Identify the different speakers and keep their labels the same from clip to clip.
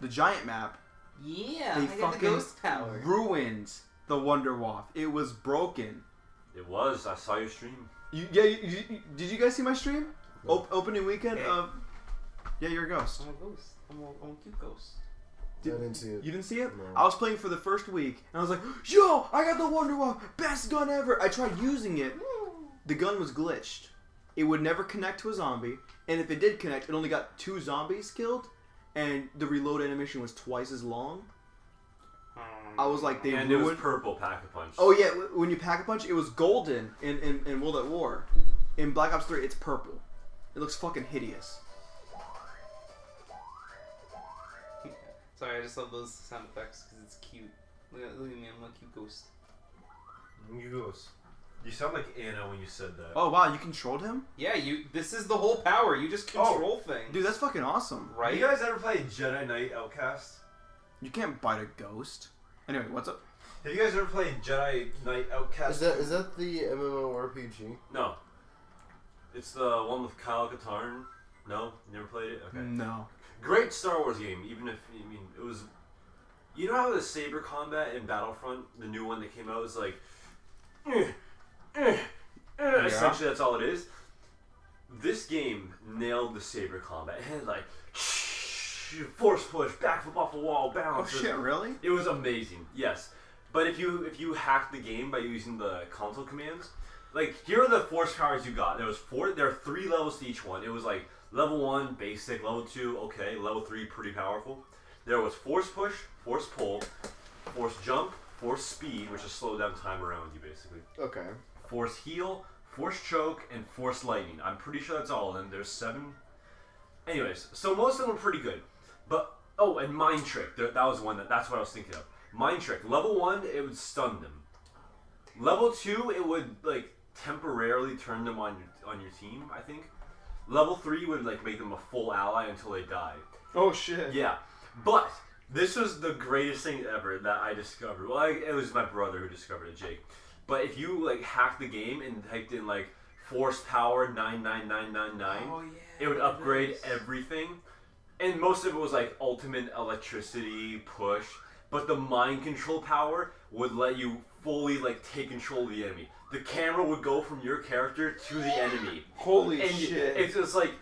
Speaker 1: the giant map.
Speaker 2: Yeah,
Speaker 1: they
Speaker 2: I got
Speaker 1: fucking
Speaker 2: the ghost power.
Speaker 1: ruined the Wonder Waft. It was broken.
Speaker 3: It was. I saw your stream.
Speaker 1: Did you guys see my stream?
Speaker 3: No.
Speaker 1: Opening weekend of... Yeah, you're a ghost.
Speaker 2: I'm a ghost. I'm a cute ghost.
Speaker 4: I didn't see it.
Speaker 1: You didn't see it?
Speaker 4: No.
Speaker 1: I was playing for the first week, and I was like, yo, I got the Wonder Waft, best gun ever. I tried using it. The gun was glitched. It would never connect to a zombie, and if it did connect, it only got 2 zombies killed, and the reload animation was twice as long. I was like, they
Speaker 3: and
Speaker 1: ruined...
Speaker 3: it was purple Pack-a-Punch.
Speaker 1: Oh yeah, when you Pack-a-Punch, it was golden in World at War. In Black Ops 3, it's purple. It looks fucking hideous.
Speaker 2: Sorry, I just love those sound effects because it's cute. Look at me, I'm a cute ghost.
Speaker 3: You ghost. You sound like Anna when you said that.
Speaker 1: Oh wow, you controlled him?
Speaker 2: Yeah, this is the whole power. You just control things.
Speaker 1: Dude, that's fucking awesome.
Speaker 2: right.
Speaker 3: You guys ever played Jedi Knight Outcast?
Speaker 1: You can't bite a ghost. Anyway, what's up?
Speaker 3: Have you guys ever played Jedi Knight Outcast?
Speaker 4: Is that the MMORPG?
Speaker 3: No. It's the one with Kyle Katarn. No? You never played it? Okay.
Speaker 1: No.
Speaker 3: Great Star Wars game, even if, I mean, it was... You know how the saber combat in Battlefront, the new one that came out, is like... Essentially, that's all it is. This game nailed the saber combat. It had like... Force push, backflip off a wall, bounce.
Speaker 1: Oh shit, really?
Speaker 3: It was amazing, yes. But if you hack the game by using the console commands, like here are the force powers you got. There are 3 levels to each one. It was like level 1 basic, level 2 okay, level 3 pretty powerful. There was force push, force pull, force jump, force speed, which is slow down time around you basically.
Speaker 1: Okay.
Speaker 3: Force heal, force choke, and force lightning. I'm pretty sure that's all of them. There's 7. Anyways, so most of them are pretty good. But, oh, and Mind Trick. That was one that's what I was thinking of. Mind Trick. Level 1, it would stun them. Level 2, it would, like, temporarily turn them on your team, I think. Level 3 would, like, make them a full ally until they die.
Speaker 1: Oh shit.
Speaker 3: Yeah. But, this was the greatest thing ever that I discovered. Well, it was my brother who discovered it, Jake. But if you, like, hacked the game and typed in, like, force power 99999,
Speaker 2: Oh, yeah,
Speaker 3: it would upgrade everything. And most of it was like ultimate electricity push, but the mind control power would let you fully like take control of the enemy. The camera would go from your character to the enemy.
Speaker 1: Holy
Speaker 3: and
Speaker 1: shit.
Speaker 3: It's just like,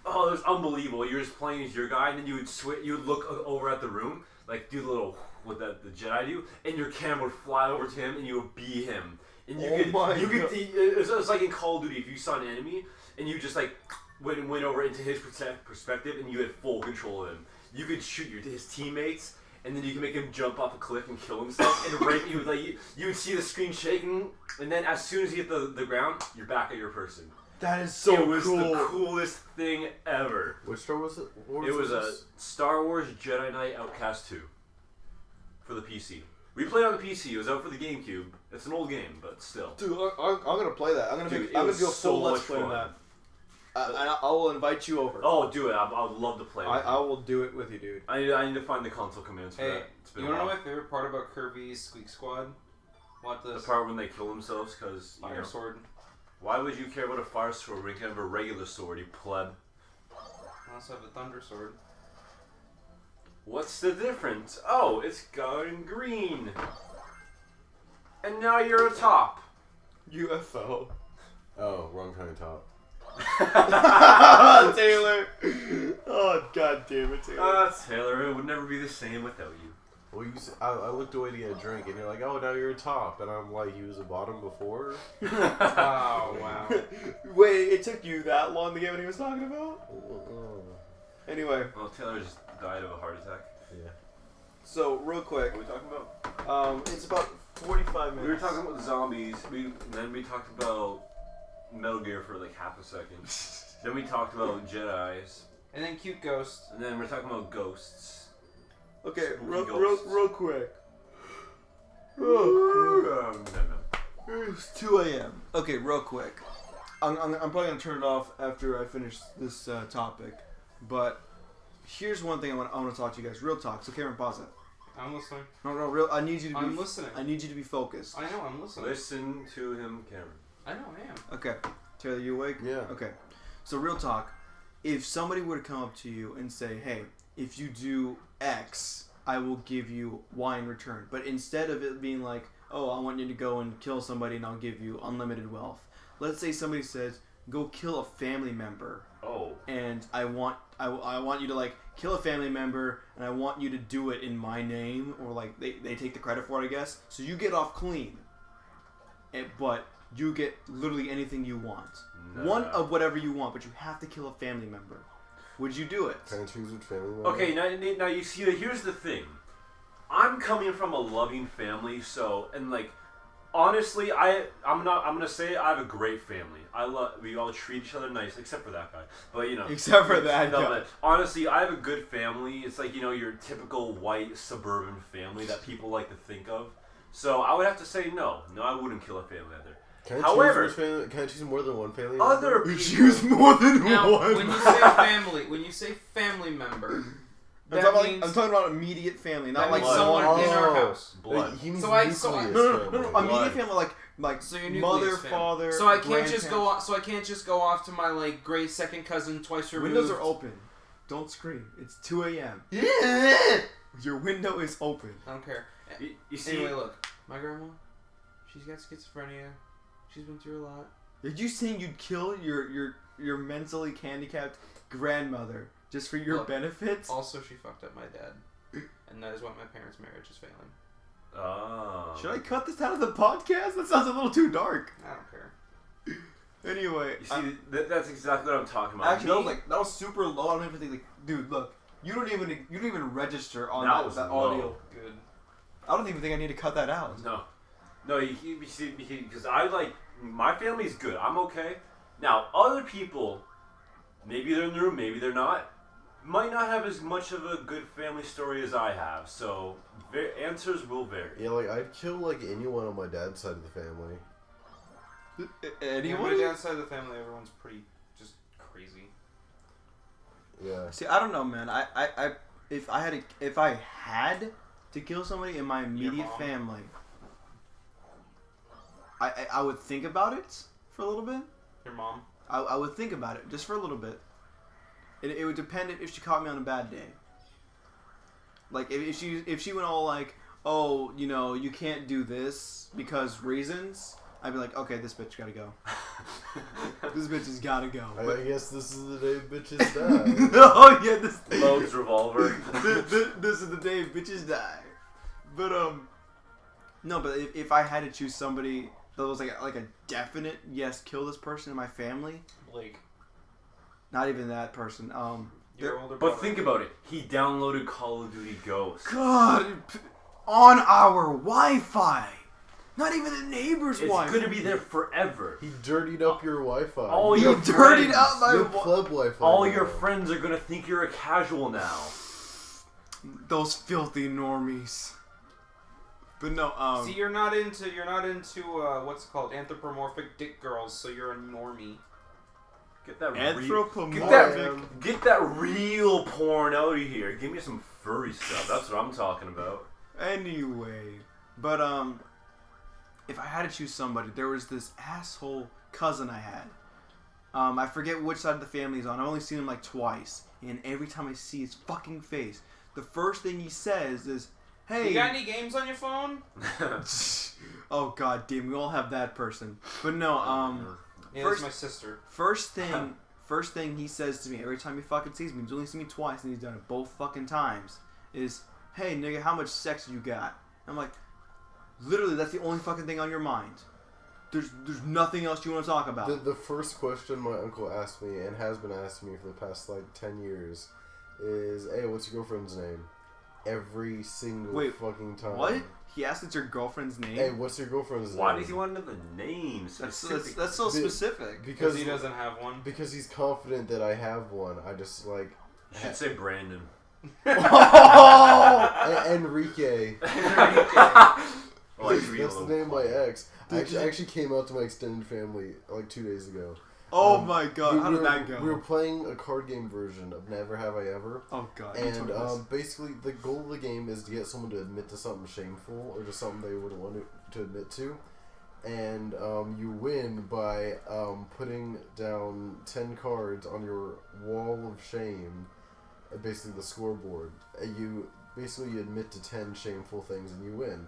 Speaker 3: oh, it was unbelievable. You're just playing as your guy, and then you would switch. You would look over at the room, like do the little what the Jedi do, and your camera would fly over to him, and you would be him. And you could. It was like in Call of Duty, if you saw an enemy, and you just like. Went over into his perspective, and you had full control of him. You could shoot his teammates, and then you can make him jump off a cliff and kill himself. And right, you would see the screen shaking, and then as soon as you hit the ground, you're back at your person.
Speaker 1: That is so cool.
Speaker 3: It was the coolest thing ever.
Speaker 4: Which Star was it?
Speaker 3: It was a Star Wars Jedi Knight Outcast 2 for the PC. We played on the PC. It was out for the GameCube. It's an old game, but still.
Speaker 1: Dude, I'm gonna play that. I'm gonna do a full
Speaker 3: so
Speaker 1: let's
Speaker 3: much
Speaker 1: play on
Speaker 3: fun.
Speaker 1: that. I will invite you over.
Speaker 3: Oh, do it. I would love to play it.
Speaker 1: I will do it with you, dude.
Speaker 3: I need to find the console commands for that. It's been
Speaker 2: you
Speaker 3: a
Speaker 2: wanna know
Speaker 3: while.
Speaker 2: my favorite part about Kirby's Squeak Squad? What
Speaker 3: The
Speaker 2: this?
Speaker 3: part when they kill themselves because
Speaker 2: Fire sword.
Speaker 3: Why would you care about a fire sword when you can have a regular sword, you pleb?
Speaker 2: I also have a thunder sword.
Speaker 3: What's the difference? Oh, it's going green. And now you're a top.
Speaker 1: UFO.
Speaker 4: Oh, wrong kind of top.
Speaker 1: Taylor. Oh god damn it, Taylor.
Speaker 3: Taylor, it would never be the same without you.
Speaker 4: Well, I looked away to get a drink, and you're like, "Oh, now you're a top," and I'm like, "He was a bottom before."
Speaker 2: Oh wow.
Speaker 1: Wait, it took you that long to get what he was talking about? Anyway.
Speaker 3: Well, Taylor just died of a heart attack.
Speaker 4: Yeah.
Speaker 1: So, real quick.
Speaker 3: What are we talking about?
Speaker 1: It's about 45 minutes.
Speaker 3: We were talking about zombies. Then we talked about Metal Gear for like half a second. Then we talked about Jedis.
Speaker 2: And then cute ghost.
Speaker 3: And then we're talking about ghosts.
Speaker 1: Okay,
Speaker 3: Spooky
Speaker 1: real quick. It's 2 a.m. Okay, real quick. I'm probably going to turn it off after I finish this topic. But here's one thing I want to talk to you guys. Real talk. So, Cameron, pause it.
Speaker 2: I'm listening.
Speaker 1: No, real. I need you to be.
Speaker 2: I'm listening.
Speaker 1: I need you to be focused.
Speaker 2: I know, I'm listening.
Speaker 3: Listen to him, Cameron.
Speaker 2: I know, I am.
Speaker 1: Okay. Taylor, you awake?
Speaker 4: Yeah.
Speaker 1: Okay. So, real talk. If somebody were to come up to you and say, hey, if you do X, I will give you Y in return. But instead of it being like, oh, I want you to go and kill somebody and I'll give you unlimited wealth. Let's say somebody says, go kill a family member.
Speaker 3: Oh.
Speaker 1: And I want you to like kill a family member and I want you to do it in my name, or like they take the credit for it, I guess. So you get off clean. But you get literally anything you want. No. One of whatever you want, but you have to kill a family member. Would you do it?
Speaker 4: Can I choose which family member?
Speaker 3: Okay, now you see, here's the thing. I'm coming from a loving family, so, and like, honestly, I'm gonna say I have a great family. We all treat each other nice, except for that guy. But you know,
Speaker 1: except for that guy.
Speaker 3: But honestly, I have a good family. It's like, you know, your typical white suburban family that people like to think of. So I would have to say no. No, I wouldn't kill a family either.
Speaker 4: Can I
Speaker 3: However,
Speaker 4: can I choose more than one family?
Speaker 3: Other
Speaker 4: member?
Speaker 3: people
Speaker 1: choose more than
Speaker 2: now,
Speaker 1: one.
Speaker 2: when you say family member,
Speaker 1: I'm talking about immediate family, not like
Speaker 2: someone in our house.
Speaker 3: Blood.
Speaker 4: He means
Speaker 1: no, immediate family, like
Speaker 2: so your
Speaker 1: mother,
Speaker 2: family.
Speaker 1: father.
Speaker 2: So I can't just go off. So I can't just go off to my like great second cousin twice removed.
Speaker 1: Windows are open. Don't scream. It's 2 a.m. Yeah. Your window is open.
Speaker 2: I don't care.
Speaker 3: You see,
Speaker 2: anyway, look, my grandma, she's got schizophrenia. She's been through a lot.
Speaker 1: Are you saying you'd kill your mentally handicapped grandmother just for your benefits?
Speaker 2: Also, she fucked up my dad, and that is why my parents' marriage is failing.
Speaker 3: Oh.
Speaker 1: Should I cut this out of the podcast? That sounds a little too dark.
Speaker 2: I don't care.
Speaker 1: Anyway,
Speaker 3: you see, that's exactly what I'm talking about.
Speaker 1: Actually, that was super low. I don't even think dude, look, you don't even register on that audio.
Speaker 2: Good.
Speaker 1: I don't even think I need to cut that out.
Speaker 3: No, you see, because I like, my family's good. I'm okay. Now, other people, maybe they're in the room, maybe they're not, might not have as much of a good family story as I have. So, answers will vary.
Speaker 4: Yeah, like, I'd kill, like, anyone on my dad's side of the family.
Speaker 1: Anyone?
Speaker 2: On my dad's side of the family, everyone's pretty just crazy.
Speaker 4: Yeah.
Speaker 1: See, I don't know, man. If I had to kill somebody in my immediate family, I would think about it for a little bit.
Speaker 2: Your mom?
Speaker 1: I would think about it just for a little bit. It would depend if she caught me on a bad day. Like if she went all like, oh, you know, you can't do this because reasons, I'd be like, okay, this bitch gotta go. This bitch has gotta go.
Speaker 4: I guess this is the day bitches die.
Speaker 1: Oh yeah, this
Speaker 3: Loads revolver.
Speaker 1: this is the day bitches die. But no, but if I had to choose somebody that was like a definite yes, kill this person in my family.
Speaker 2: Blake.
Speaker 1: Not even that person.
Speaker 2: Your older brother.
Speaker 3: But think about it. He downloaded Call of Duty Ghosts.
Speaker 1: God, on our Wi-Fi. Not even the neighbor's
Speaker 3: It's
Speaker 1: Wi-Fi.
Speaker 3: gonna be there forever.
Speaker 4: He dirtied up your Wi-Fi.
Speaker 3: All
Speaker 1: You
Speaker 3: your
Speaker 1: dirtied
Speaker 3: friends,
Speaker 1: up my
Speaker 4: your pleb Wi-Fi.
Speaker 3: all your friends are gonna think you're a casual now.
Speaker 1: Those filthy normies. But no,
Speaker 2: See, you're not into what's it called, anthropomorphic dick girls, so you're a normie.
Speaker 3: Get that
Speaker 1: anthropomorphic.
Speaker 3: Get that real porn out of here. Give me some furry stuff. That's what I'm talking about.
Speaker 1: Anyway, but if I had to choose somebody, there was this asshole cousin I had. I forget which side of the family he's on. I've only seen him like twice, and every time I see his fucking face, the first thing he says is, "Hey,
Speaker 2: you got any games on your phone?"
Speaker 1: Oh god damn, we all have that person. But no,
Speaker 2: yeah,
Speaker 1: first,
Speaker 2: that's my sister.
Speaker 1: First thing he says to me every time he fucking sees me, he's only seen me twice and he's done it both fucking times, is, "Hey nigga, how much sex you got?" I'm like, literally, that's the only fucking thing on your mind. There's nothing else you want to talk about.
Speaker 4: The first question my uncle asked me, and has been asking me for the past like 10 years, is, "Hey, what's your girlfriend's name?" Every single fucking time.
Speaker 1: What? He asked it's your girlfriend's name?
Speaker 4: Hey, what's your girlfriend's name?
Speaker 3: Why does he want to know the name?
Speaker 1: That's so specific.
Speaker 2: Because he doesn't have one.
Speaker 4: Because he's confident that I have one. I just like...
Speaker 3: You should say Brandon.
Speaker 4: Enrique.
Speaker 3: Oh,
Speaker 4: That's the name of my ex. I actually came out to my extended family like 2 days ago.
Speaker 1: Oh my god, how did that go?
Speaker 4: We were playing a card game version of Never Have I Ever.
Speaker 1: Oh god.
Speaker 4: And basically the goal of the game is to get someone to admit to something shameful or just something they wouldn't want to admit to. And you win by putting down 10 cards on your wall of shame. basically the scoreboard. You admit to 10 shameful things and you win.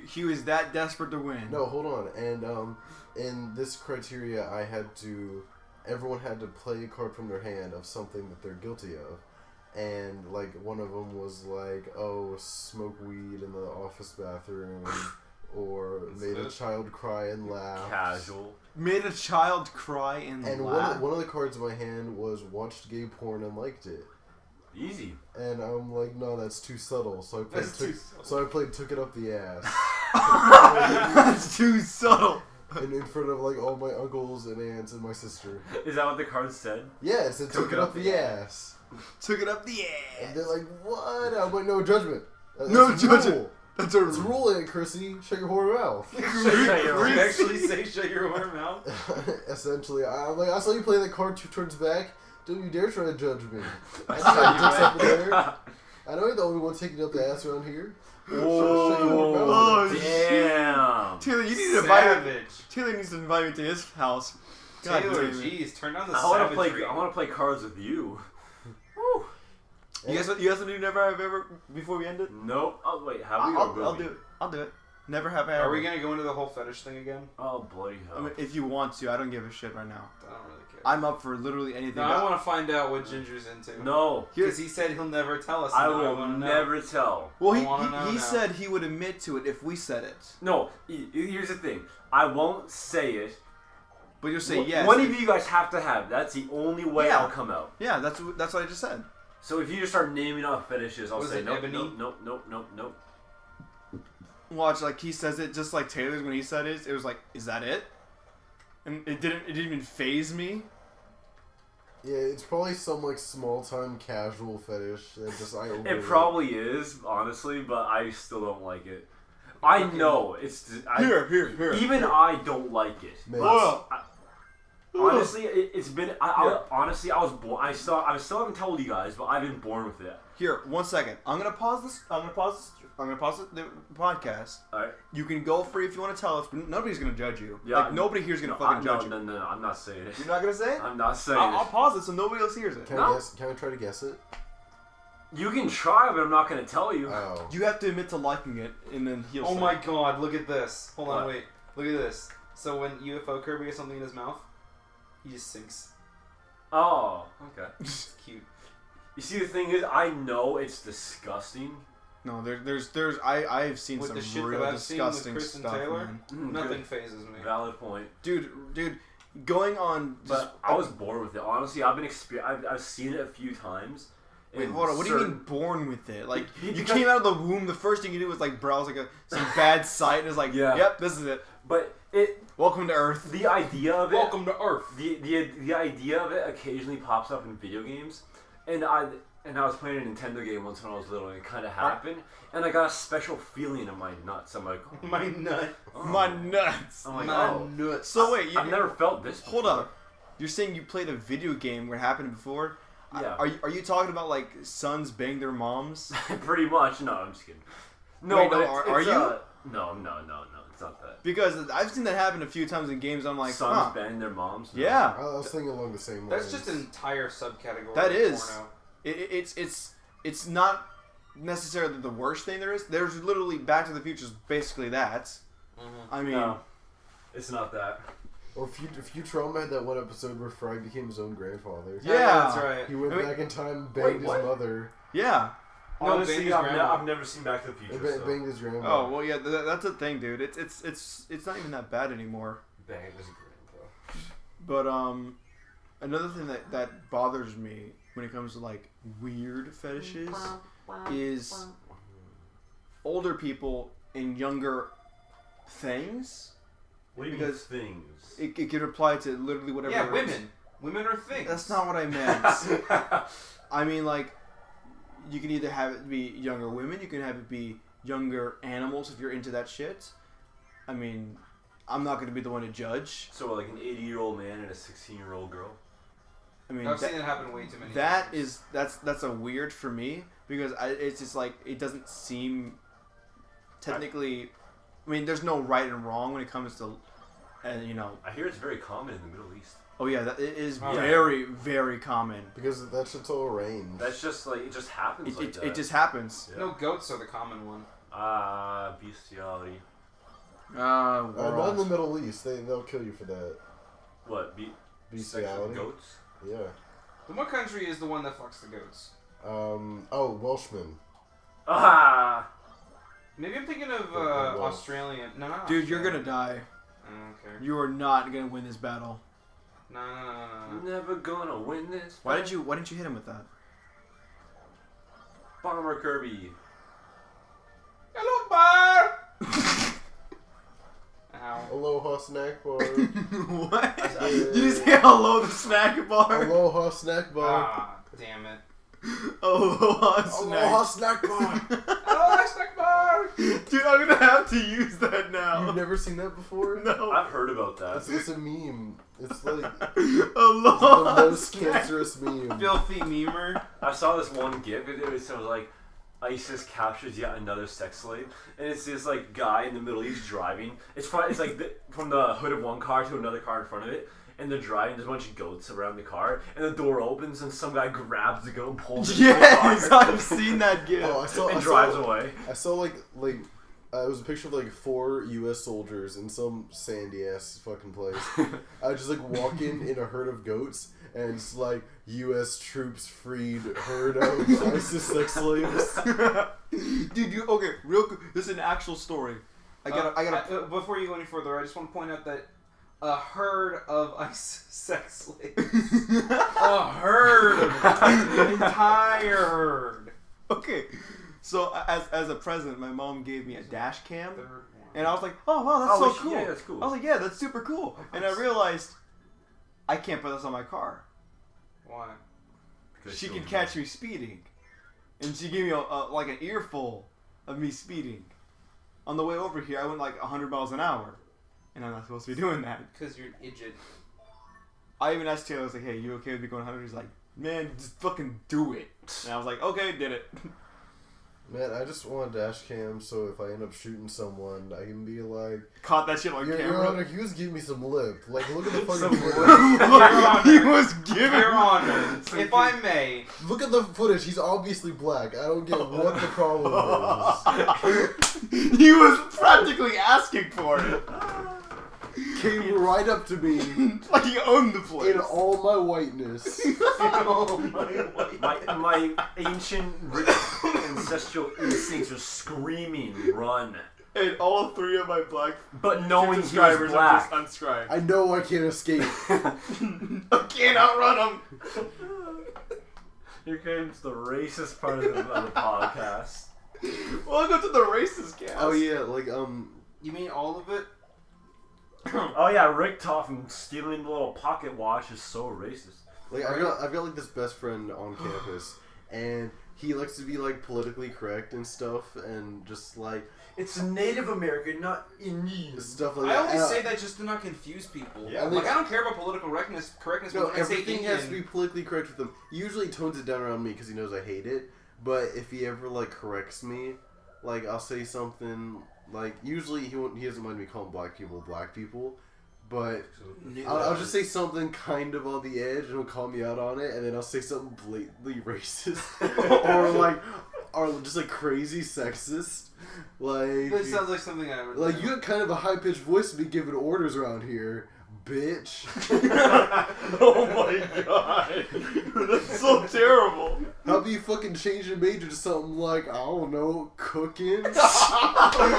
Speaker 1: He was that desperate to win.
Speaker 4: No, hold on. And in this criteria, everyone had to play a card from their hand of something that they're guilty of. And, like, one of them was like, oh, smoke weed in the office bathroom, or made a child cry and laugh.
Speaker 3: Casual.
Speaker 1: Made a child cry and laugh.
Speaker 4: One of the cards in my hand was watched gay porn and liked it.
Speaker 3: Easy.
Speaker 4: And I'm like, no, that's too subtle. So I played took it up the ass.
Speaker 1: That's too subtle.
Speaker 4: And in front of like all my uncles and aunts and my sister.
Speaker 3: Is that what the card said?
Speaker 4: Yeah, it said took it up the ass.
Speaker 1: Took it up the ass.
Speaker 4: And they're like, what? I'm like, no judgment.
Speaker 1: No judgment. That's a
Speaker 4: rule in it, Chrissy. Shut your whore mouth.
Speaker 2: Did you actually say shut your whore mouth?
Speaker 4: Essentially, I'm like, I saw you play that card 2 turns back. Don't you dare try to judge me. I up in there. I know you're the only one taking up the ass around here.
Speaker 3: Oh, damn.
Speaker 1: Taylor, you need to invite me. Taylor needs to invite me to his house. God
Speaker 2: Taylor,
Speaker 1: damn it.
Speaker 2: jeez, turn down the
Speaker 3: I want to play cards with you. Woo.
Speaker 1: You guys want to do Never Have I Ever before we end it?
Speaker 3: Nope. Oh, wait, have we?
Speaker 1: I'll do it. I'll do it. Never Have I Ever.
Speaker 2: Are we going to go into the whole fetish thing again?
Speaker 3: Oh, bloody hell.
Speaker 1: I mean, if you want to, I don't give a shit right now.
Speaker 2: I don't really care.
Speaker 1: I'm up for literally anything.
Speaker 2: No, I want to find out what Ginger's into.
Speaker 3: No.
Speaker 2: Because he said he'll never tell us.
Speaker 3: I will never tell.
Speaker 1: Well, he said he would admit to it if we said it.
Speaker 3: No, here's the thing. I won't say it.
Speaker 1: But you'll say yes.
Speaker 3: One of you guys have to have. That's the only way I'll come out.
Speaker 1: Yeah, that's what I just said.
Speaker 3: So if you just start naming off fetishes, I'll say nope,
Speaker 2: Ebony?
Speaker 3: nope.
Speaker 1: Watch, like he says it just like Taylor's when he said it. It was like, is that it? And it didn't even faze me.
Speaker 4: Yeah, it's probably some like small time casual fetish that just
Speaker 3: It probably is, honestly, but I still don't like it. I know it's
Speaker 1: here.
Speaker 3: Even I don't like it. Honestly, it's been. Honestly, I was born. I still haven't told you guys, but I've been born with it.
Speaker 1: Here, 1 second. I'm gonna pause this. I'm gonna pause the podcast.
Speaker 3: All right.
Speaker 1: You can go free if you want to tell us, but nobody's gonna judge you.
Speaker 3: Yeah,
Speaker 1: like nobody here's gonna fucking judge you.
Speaker 3: No, I'm not saying it.
Speaker 1: You're not gonna say it?
Speaker 3: I'm not saying
Speaker 1: I'll
Speaker 3: it.
Speaker 1: pause it so nobody else hears it.
Speaker 4: Can I try to guess it?
Speaker 3: You can try, but I'm not gonna tell you.
Speaker 4: Oh.
Speaker 1: You have to admit to liking it, and then he'll.
Speaker 2: Oh
Speaker 1: say
Speaker 2: my
Speaker 1: it.
Speaker 2: god! Look at this. Hold on,
Speaker 3: What?
Speaker 2: wait. Look at this. So when UFO Kirby gets something in his mouth, he just sinks.
Speaker 3: Oh, okay.
Speaker 2: It's cute.
Speaker 3: You see, the thing is, I know it's disgusting.
Speaker 1: No, I've seen
Speaker 2: With
Speaker 1: some
Speaker 2: the shit
Speaker 1: real
Speaker 2: that I've seen with
Speaker 1: disgusting
Speaker 2: Chris and
Speaker 1: stuff,
Speaker 2: Taylor?
Speaker 1: man.
Speaker 2: Nothing phases me.
Speaker 3: Valid point.
Speaker 1: Dude, going on.
Speaker 3: But I was bored with it. Honestly, I've seen it a few times.
Speaker 1: Wait, hold on. What do you mean born with it? Like you came out of the womb. The first thing you do was like browse like some bad site, and it's like, yep, this is it.
Speaker 3: But
Speaker 1: Welcome to Earth.
Speaker 3: the idea of it.
Speaker 2: Welcome to Earth.
Speaker 3: The idea of it occasionally pops up in video games, and I was playing a Nintendo game once when I was little, and it kind of happened, and I got a special feeling in my nuts. I'm like, oh,
Speaker 2: My nut.
Speaker 1: My nuts.
Speaker 3: I'm like,
Speaker 2: My
Speaker 3: oh.
Speaker 2: nuts.
Speaker 1: So wait,
Speaker 3: I've never felt this.
Speaker 1: Hold
Speaker 3: before.
Speaker 1: up. You're saying you played a video game where it happened before?
Speaker 3: Yeah.
Speaker 1: Are you talking about like sons bang their moms?
Speaker 3: Pretty much. No, I'm just kidding. No,
Speaker 1: Wait,
Speaker 3: but
Speaker 1: no,
Speaker 3: it's,
Speaker 1: are
Speaker 3: it's,
Speaker 1: you?
Speaker 3: No, it's not that.
Speaker 1: Because I've seen that happen a few times in games. I'm like,
Speaker 3: Sons bang their moms. No.
Speaker 1: Yeah.
Speaker 4: I was thinking along the same lines.
Speaker 2: That's just an entire subcategory.
Speaker 1: That
Speaker 2: of
Speaker 1: is.
Speaker 2: porno.
Speaker 1: It's not necessarily the worst thing there is. There's literally Back to the Future is basically that.
Speaker 2: Mm-hmm.
Speaker 1: I mean,
Speaker 3: No, it's not that.
Speaker 4: Or Futurama had that one episode where Fry became his own grandfather.
Speaker 1: Yeah.
Speaker 2: that's right.
Speaker 4: He went back in time, banged his mother.
Speaker 1: yeah.
Speaker 2: No,
Speaker 3: Honestly,
Speaker 2: bang his
Speaker 3: I've
Speaker 2: grandma.
Speaker 3: never seen Back to the
Speaker 4: He
Speaker 3: Future. So.
Speaker 4: banged his grandma.
Speaker 1: Oh well, yeah. That's the thing, dude. It's not even that bad anymore.
Speaker 3: Bang his grandpa.
Speaker 1: But another thing that bothers me when it comes to like weird fetishes is older people and younger things.
Speaker 3: What do you
Speaker 1: Because
Speaker 3: mean things?
Speaker 1: It could apply to literally whatever.
Speaker 2: Yeah,
Speaker 1: else.
Speaker 2: women. Women are things.
Speaker 1: That's not what I meant. I mean, like, you can either have it be younger women, you can have it be younger animals if you're into that shit. I mean, I'm not going to be the one to judge.
Speaker 3: So like an 80-year-old man and a 16-year-old girl.
Speaker 1: I mean,
Speaker 2: I've seen it happen way too many
Speaker 1: that
Speaker 2: times.
Speaker 1: that's a weird for me because it's just like it doesn't seem technically. I mean, there's no right and wrong when it comes to and you know.
Speaker 3: I hear it's very common in the Middle East.
Speaker 1: Oh yeah, it is
Speaker 2: Oh,
Speaker 1: very, very common.
Speaker 4: Because that shit's all range.
Speaker 3: That's just like it just happens like that.
Speaker 1: It just happens.
Speaker 3: Yeah.
Speaker 2: No, goats are the common one.
Speaker 3: Bestiality.
Speaker 4: Not in the Middle East. They'll kill you for that.
Speaker 3: What?
Speaker 4: Bestiality.
Speaker 3: Goats?
Speaker 4: Yeah.
Speaker 2: Then what country is the one that fucks the goats?
Speaker 4: Welshman.
Speaker 3: Ah!
Speaker 2: Maybe I'm thinking of
Speaker 4: Well.
Speaker 2: Australian. No, not
Speaker 1: Dude, you're
Speaker 2: Australian.
Speaker 1: gonna die.
Speaker 2: Okay.
Speaker 1: You are not gonna win this battle.
Speaker 2: No.
Speaker 3: Never gonna win this.
Speaker 1: Why didn't you hit him with that?
Speaker 3: Bomber Kirby.
Speaker 2: Hello, bar! Ow.
Speaker 4: Aloha snack bar.
Speaker 1: What? Did you say hello to snack bar?
Speaker 4: Aloha snack bar.
Speaker 2: Ah, damn it.
Speaker 1: Aloha snack.
Speaker 4: Aloha snack bar.
Speaker 2: Hello, snack bar!
Speaker 1: Dude, I'm gonna have to use that now.
Speaker 4: You've never seen that before?
Speaker 1: No.
Speaker 3: I've heard about that.
Speaker 4: It's a meme. It's like
Speaker 1: Aloha
Speaker 4: the most
Speaker 1: snack.
Speaker 4: cancerous meme.
Speaker 2: Filthy memer.
Speaker 3: I saw this one gif. It was like ISIS captures yet another sex slave, and it's this like guy in the Middle East driving. It's like from the hood of one car to another car in front of it, and they're driving. There's a bunch of goats around the car, and the door opens, and some guy grabs the goat and pulls it
Speaker 1: Yes,
Speaker 3: into the car.
Speaker 1: I've seen that gif.
Speaker 4: Oh,
Speaker 3: and drives away.
Speaker 4: I saw like it was a picture of like 4 U.S. soldiers in some sandy ass fucking place. I just like walking in a herd of goats, and it's like U.S. troops freed herd of ISIS sex slaves.
Speaker 1: Dude, okay, real quick. This is an actual story. I gotta.
Speaker 2: Before you go any further, I just want to point out that a herd of ISIS sex slaves. A herd! An entire herd.
Speaker 1: Okay, so as a present, my mom gave me a dash cam,
Speaker 2: Third one.
Speaker 1: and I was like, oh wow, that's so cool.
Speaker 3: Yeah, that's cool.
Speaker 1: I was like, yeah, that's super cool. And I realized I can't put this on my car.
Speaker 2: Why?
Speaker 1: She can catch me speeding, and she gave me like an earful of me speeding. On the way over here, I went like 100 miles an hour, and I'm not supposed to be doing that.
Speaker 2: Because you're an idiot.
Speaker 1: I even asked Taylor, I was like, hey, you okay with me going 100? He's like, man, just fucking do it. And I was like, okay, did it.
Speaker 4: Man, I just want a dash cam so if I end up shooting someone, I can be like,
Speaker 1: Caught that shit on
Speaker 4: Your
Speaker 1: camera.
Speaker 4: Honor, he was giving me some lip. Like, look at the fucking
Speaker 3: Some
Speaker 4: footage.
Speaker 1: He was giving
Speaker 2: Your Honor, if I may,
Speaker 4: Look at the footage. He's obviously black. I don't get what the problem is.
Speaker 1: He was practically asking for it.
Speaker 4: Came right up to me
Speaker 1: Like he owned the place.
Speaker 4: in all my whiteness.
Speaker 3: My ancient rich ancestral instincts are screaming, run.
Speaker 1: And all 3 of my black
Speaker 3: But knowing he was
Speaker 1: subscribers are
Speaker 3: black.
Speaker 1: just unscribed.
Speaker 4: I know I can't escape.
Speaker 1: I can't outrun him.
Speaker 3: Here comes the racist part of the podcast.
Speaker 1: Welcome to the racist cast.
Speaker 4: Oh yeah, like
Speaker 2: you mean all of it?
Speaker 3: Oh yeah, Rick Toffen stealing the little pocket watch is so racist.
Speaker 4: like I've got like this best friend on campus, and he likes to be like politically correct and stuff, and just like
Speaker 3: It's a Native American, not Indian.
Speaker 4: stuff like
Speaker 2: I
Speaker 4: that.
Speaker 2: only
Speaker 4: And
Speaker 2: say that just to not confuse people.
Speaker 1: Yeah,
Speaker 2: Like, I don't care about political correctness,
Speaker 4: no,
Speaker 2: but when I say
Speaker 4: everything
Speaker 2: Indian,
Speaker 4: has to be politically correct with him. He usually tones it down around me because he knows I hate it. But if he ever like corrects me, like I'll say something like usually he doesn't mind me calling black people, but I'll just say something kind of on the edge and he'll call me out on it, and then I'll say something blatantly racist or just like crazy sexist. Like
Speaker 2: this sounds like something I would
Speaker 4: like
Speaker 2: do.
Speaker 4: you got kind of a high pitched voice to be giving orders around here, bitch.
Speaker 1: Oh my god. That's so terrible.
Speaker 4: How about you fucking change your major to something like, I don't know, cooking?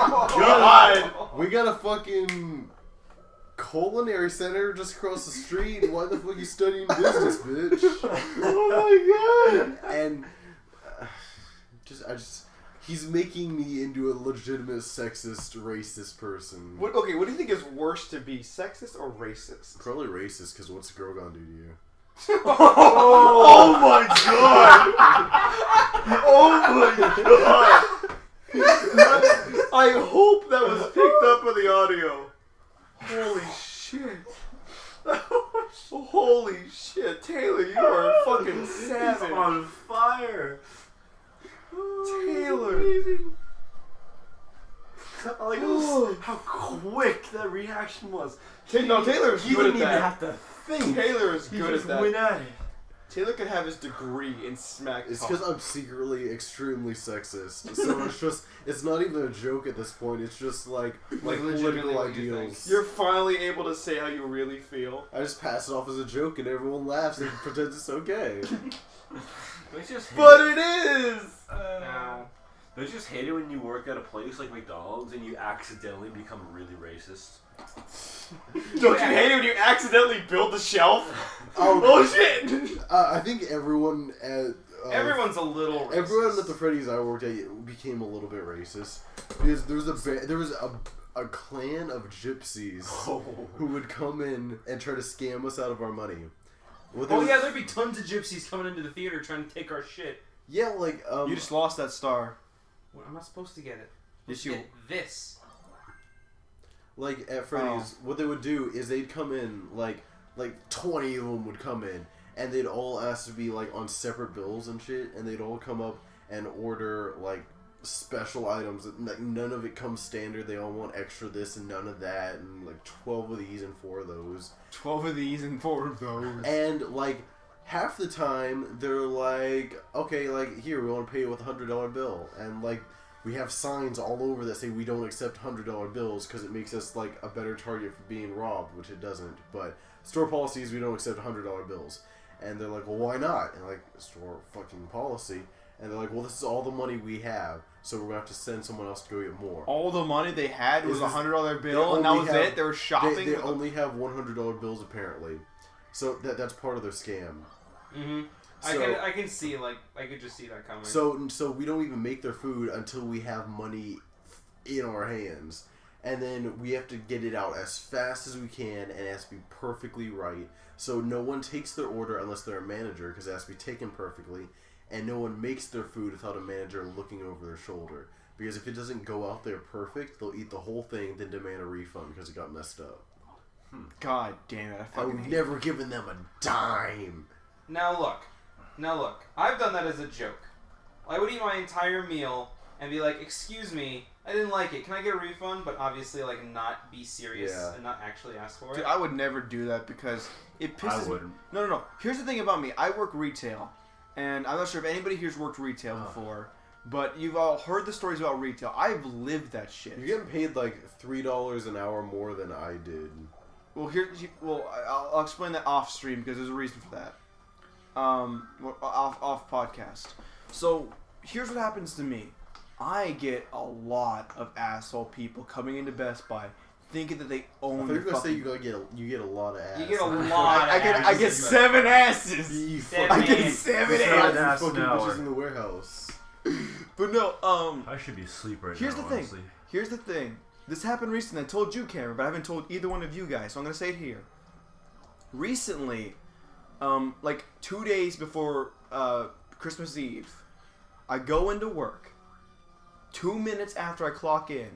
Speaker 1: God.
Speaker 4: We got a fucking culinary center just across the street. Why the fuck you studying business, bitch?
Speaker 1: Oh my god.
Speaker 4: And he's making me into a legitimate sexist, racist person.
Speaker 1: What do you think is worse to be, sexist or racist?
Speaker 4: Probably racist, because what's a girl gonna do to you?
Speaker 1: Oh my god! Oh my god! I hope that was picked up in the audio. Holy shit. Holy shit. Taylor, you are a fucking savage.
Speaker 3: He's on fire.
Speaker 1: Taylor.
Speaker 3: I like how quick that reaction was.
Speaker 1: Taylor's
Speaker 3: You
Speaker 1: good
Speaker 3: didn't
Speaker 1: at
Speaker 3: even
Speaker 1: that.
Speaker 3: have to think.
Speaker 1: Taylor is
Speaker 3: He
Speaker 1: good
Speaker 3: just
Speaker 1: at that.
Speaker 3: went at it.
Speaker 1: Taylor could have his degree in smack
Speaker 4: It's
Speaker 1: talk.
Speaker 4: because I'm secretly extremely sexist. So it's not even a joke at this point. It's just like
Speaker 2: legitimately
Speaker 4: political
Speaker 2: what you think.
Speaker 4: ideals.
Speaker 1: You're finally able to say how you really feel.
Speaker 4: I just pass it off as a joke and everyone laughs and pretends it's okay.
Speaker 3: Don't you just hate
Speaker 1: But
Speaker 3: it?
Speaker 1: it is!
Speaker 2: Now,
Speaker 3: Don't you just hate it when you work at a place like McDonald's and you accidentally become really racist?
Speaker 1: Don't you hate it when you accidentally build the shelf?
Speaker 4: Oh,
Speaker 1: Oh shit!
Speaker 4: I think everyone at
Speaker 2: everyone's a little racist.
Speaker 4: everyone at the Freddy's I worked at became a little bit racist because there was a clan of gypsies who would come in and try to scam us out of our money.
Speaker 2: Oh yeah, there'd be tons of gypsies coming into the theater trying to take our shit.
Speaker 4: yeah, like
Speaker 1: You just lost that star.
Speaker 2: Well, I'm not supposed to get it.
Speaker 1: Yes, you.
Speaker 2: Get this.
Speaker 4: like at Freddy's, what they would do is they'd come in like 20 of them would come in, and they'd all ask to be like on separate bills and shit, and they'd all come up and order like special items. Like none of it comes standard. They all want extra this and none of that, and like 12 of these and 4 of those.
Speaker 1: 12 of these and 4 of those.
Speaker 4: And like half the time they're like, okay, like here we want to pay you with a $100 bill, and like we have signs all over that say we don't accept $100 bills because it makes us like a better target for being robbed, which it doesn't. But store policies, we don't accept $100 bills, and they're like, well, why not? And like store fucking policy, and they're like, well, this is all the money we have, so we're gonna have to send someone else to go get more.
Speaker 1: All the money they had was a
Speaker 4: Is-
Speaker 1: $100 bill, and that
Speaker 4: only
Speaker 1: was
Speaker 4: have-
Speaker 1: it? They were shopping?
Speaker 4: They
Speaker 1: with
Speaker 4: only have $100 bills apparently, so that's part of their scam.
Speaker 2: Mm-hmm.
Speaker 4: So-
Speaker 2: I can see, like, I could just see that coming.
Speaker 4: So we don't even make their food until we have money in our hands, and then we have to get it out as fast as we can, and it has to be perfectly right. So no one takes their order unless they're a manager, because it has to be taken perfectly, and no one makes their food without a manager looking over their shoulder. Because if it doesn't go out there perfect, they'll eat the whole thing, then demand a refund because it got messed up.
Speaker 1: God damn it. I fucking
Speaker 4: I've
Speaker 1: hate
Speaker 4: never given them a dime.
Speaker 2: Now look. I've done that as a joke. I would eat my entire meal and be like, excuse me, I didn't like it. Can I get a refund? But obviously, like, not be serious
Speaker 4: Yeah.
Speaker 2: and not actually ask for
Speaker 1: Dude,
Speaker 2: it.
Speaker 1: I would never do that because it pisses
Speaker 3: I wouldn't.
Speaker 1: me. No. Here's the thing about me. I work retail, and I'm not sure if anybody here's worked retail before, but you've all heard the stories about retail. I've lived that shit.
Speaker 4: You're getting paid like $3 an hour more than I did.
Speaker 1: Well, I'll explain that off stream because there's a reason for that. Off podcast. So here's what happens to me. I get a lot of asshole people coming into Best Buy thinking that they
Speaker 4: I
Speaker 1: own
Speaker 4: thought
Speaker 1: the
Speaker 4: you were gonna say
Speaker 1: fucking...
Speaker 4: you get a lot of ass.
Speaker 2: You get a lot
Speaker 1: I
Speaker 2: of
Speaker 1: get
Speaker 2: asses.
Speaker 1: 7 asses.
Speaker 4: You
Speaker 2: Seven
Speaker 4: fucking,
Speaker 1: I get
Speaker 2: ass.
Speaker 1: 7
Speaker 3: Seven
Speaker 1: asses.
Speaker 3: ass
Speaker 4: fucking
Speaker 3: an hour.
Speaker 4: bitches in the warehouse.
Speaker 1: But no,
Speaker 3: I should be asleep right
Speaker 1: here's
Speaker 3: now,
Speaker 1: the thing.
Speaker 3: honestly.
Speaker 1: Here's the thing. This happened recently. I told you, Cameron, but I haven't told either one of you guys, so I'm gonna say it here. Recently, like 2 days before Christmas Eve, I go into work. 2 minutes after I clock in,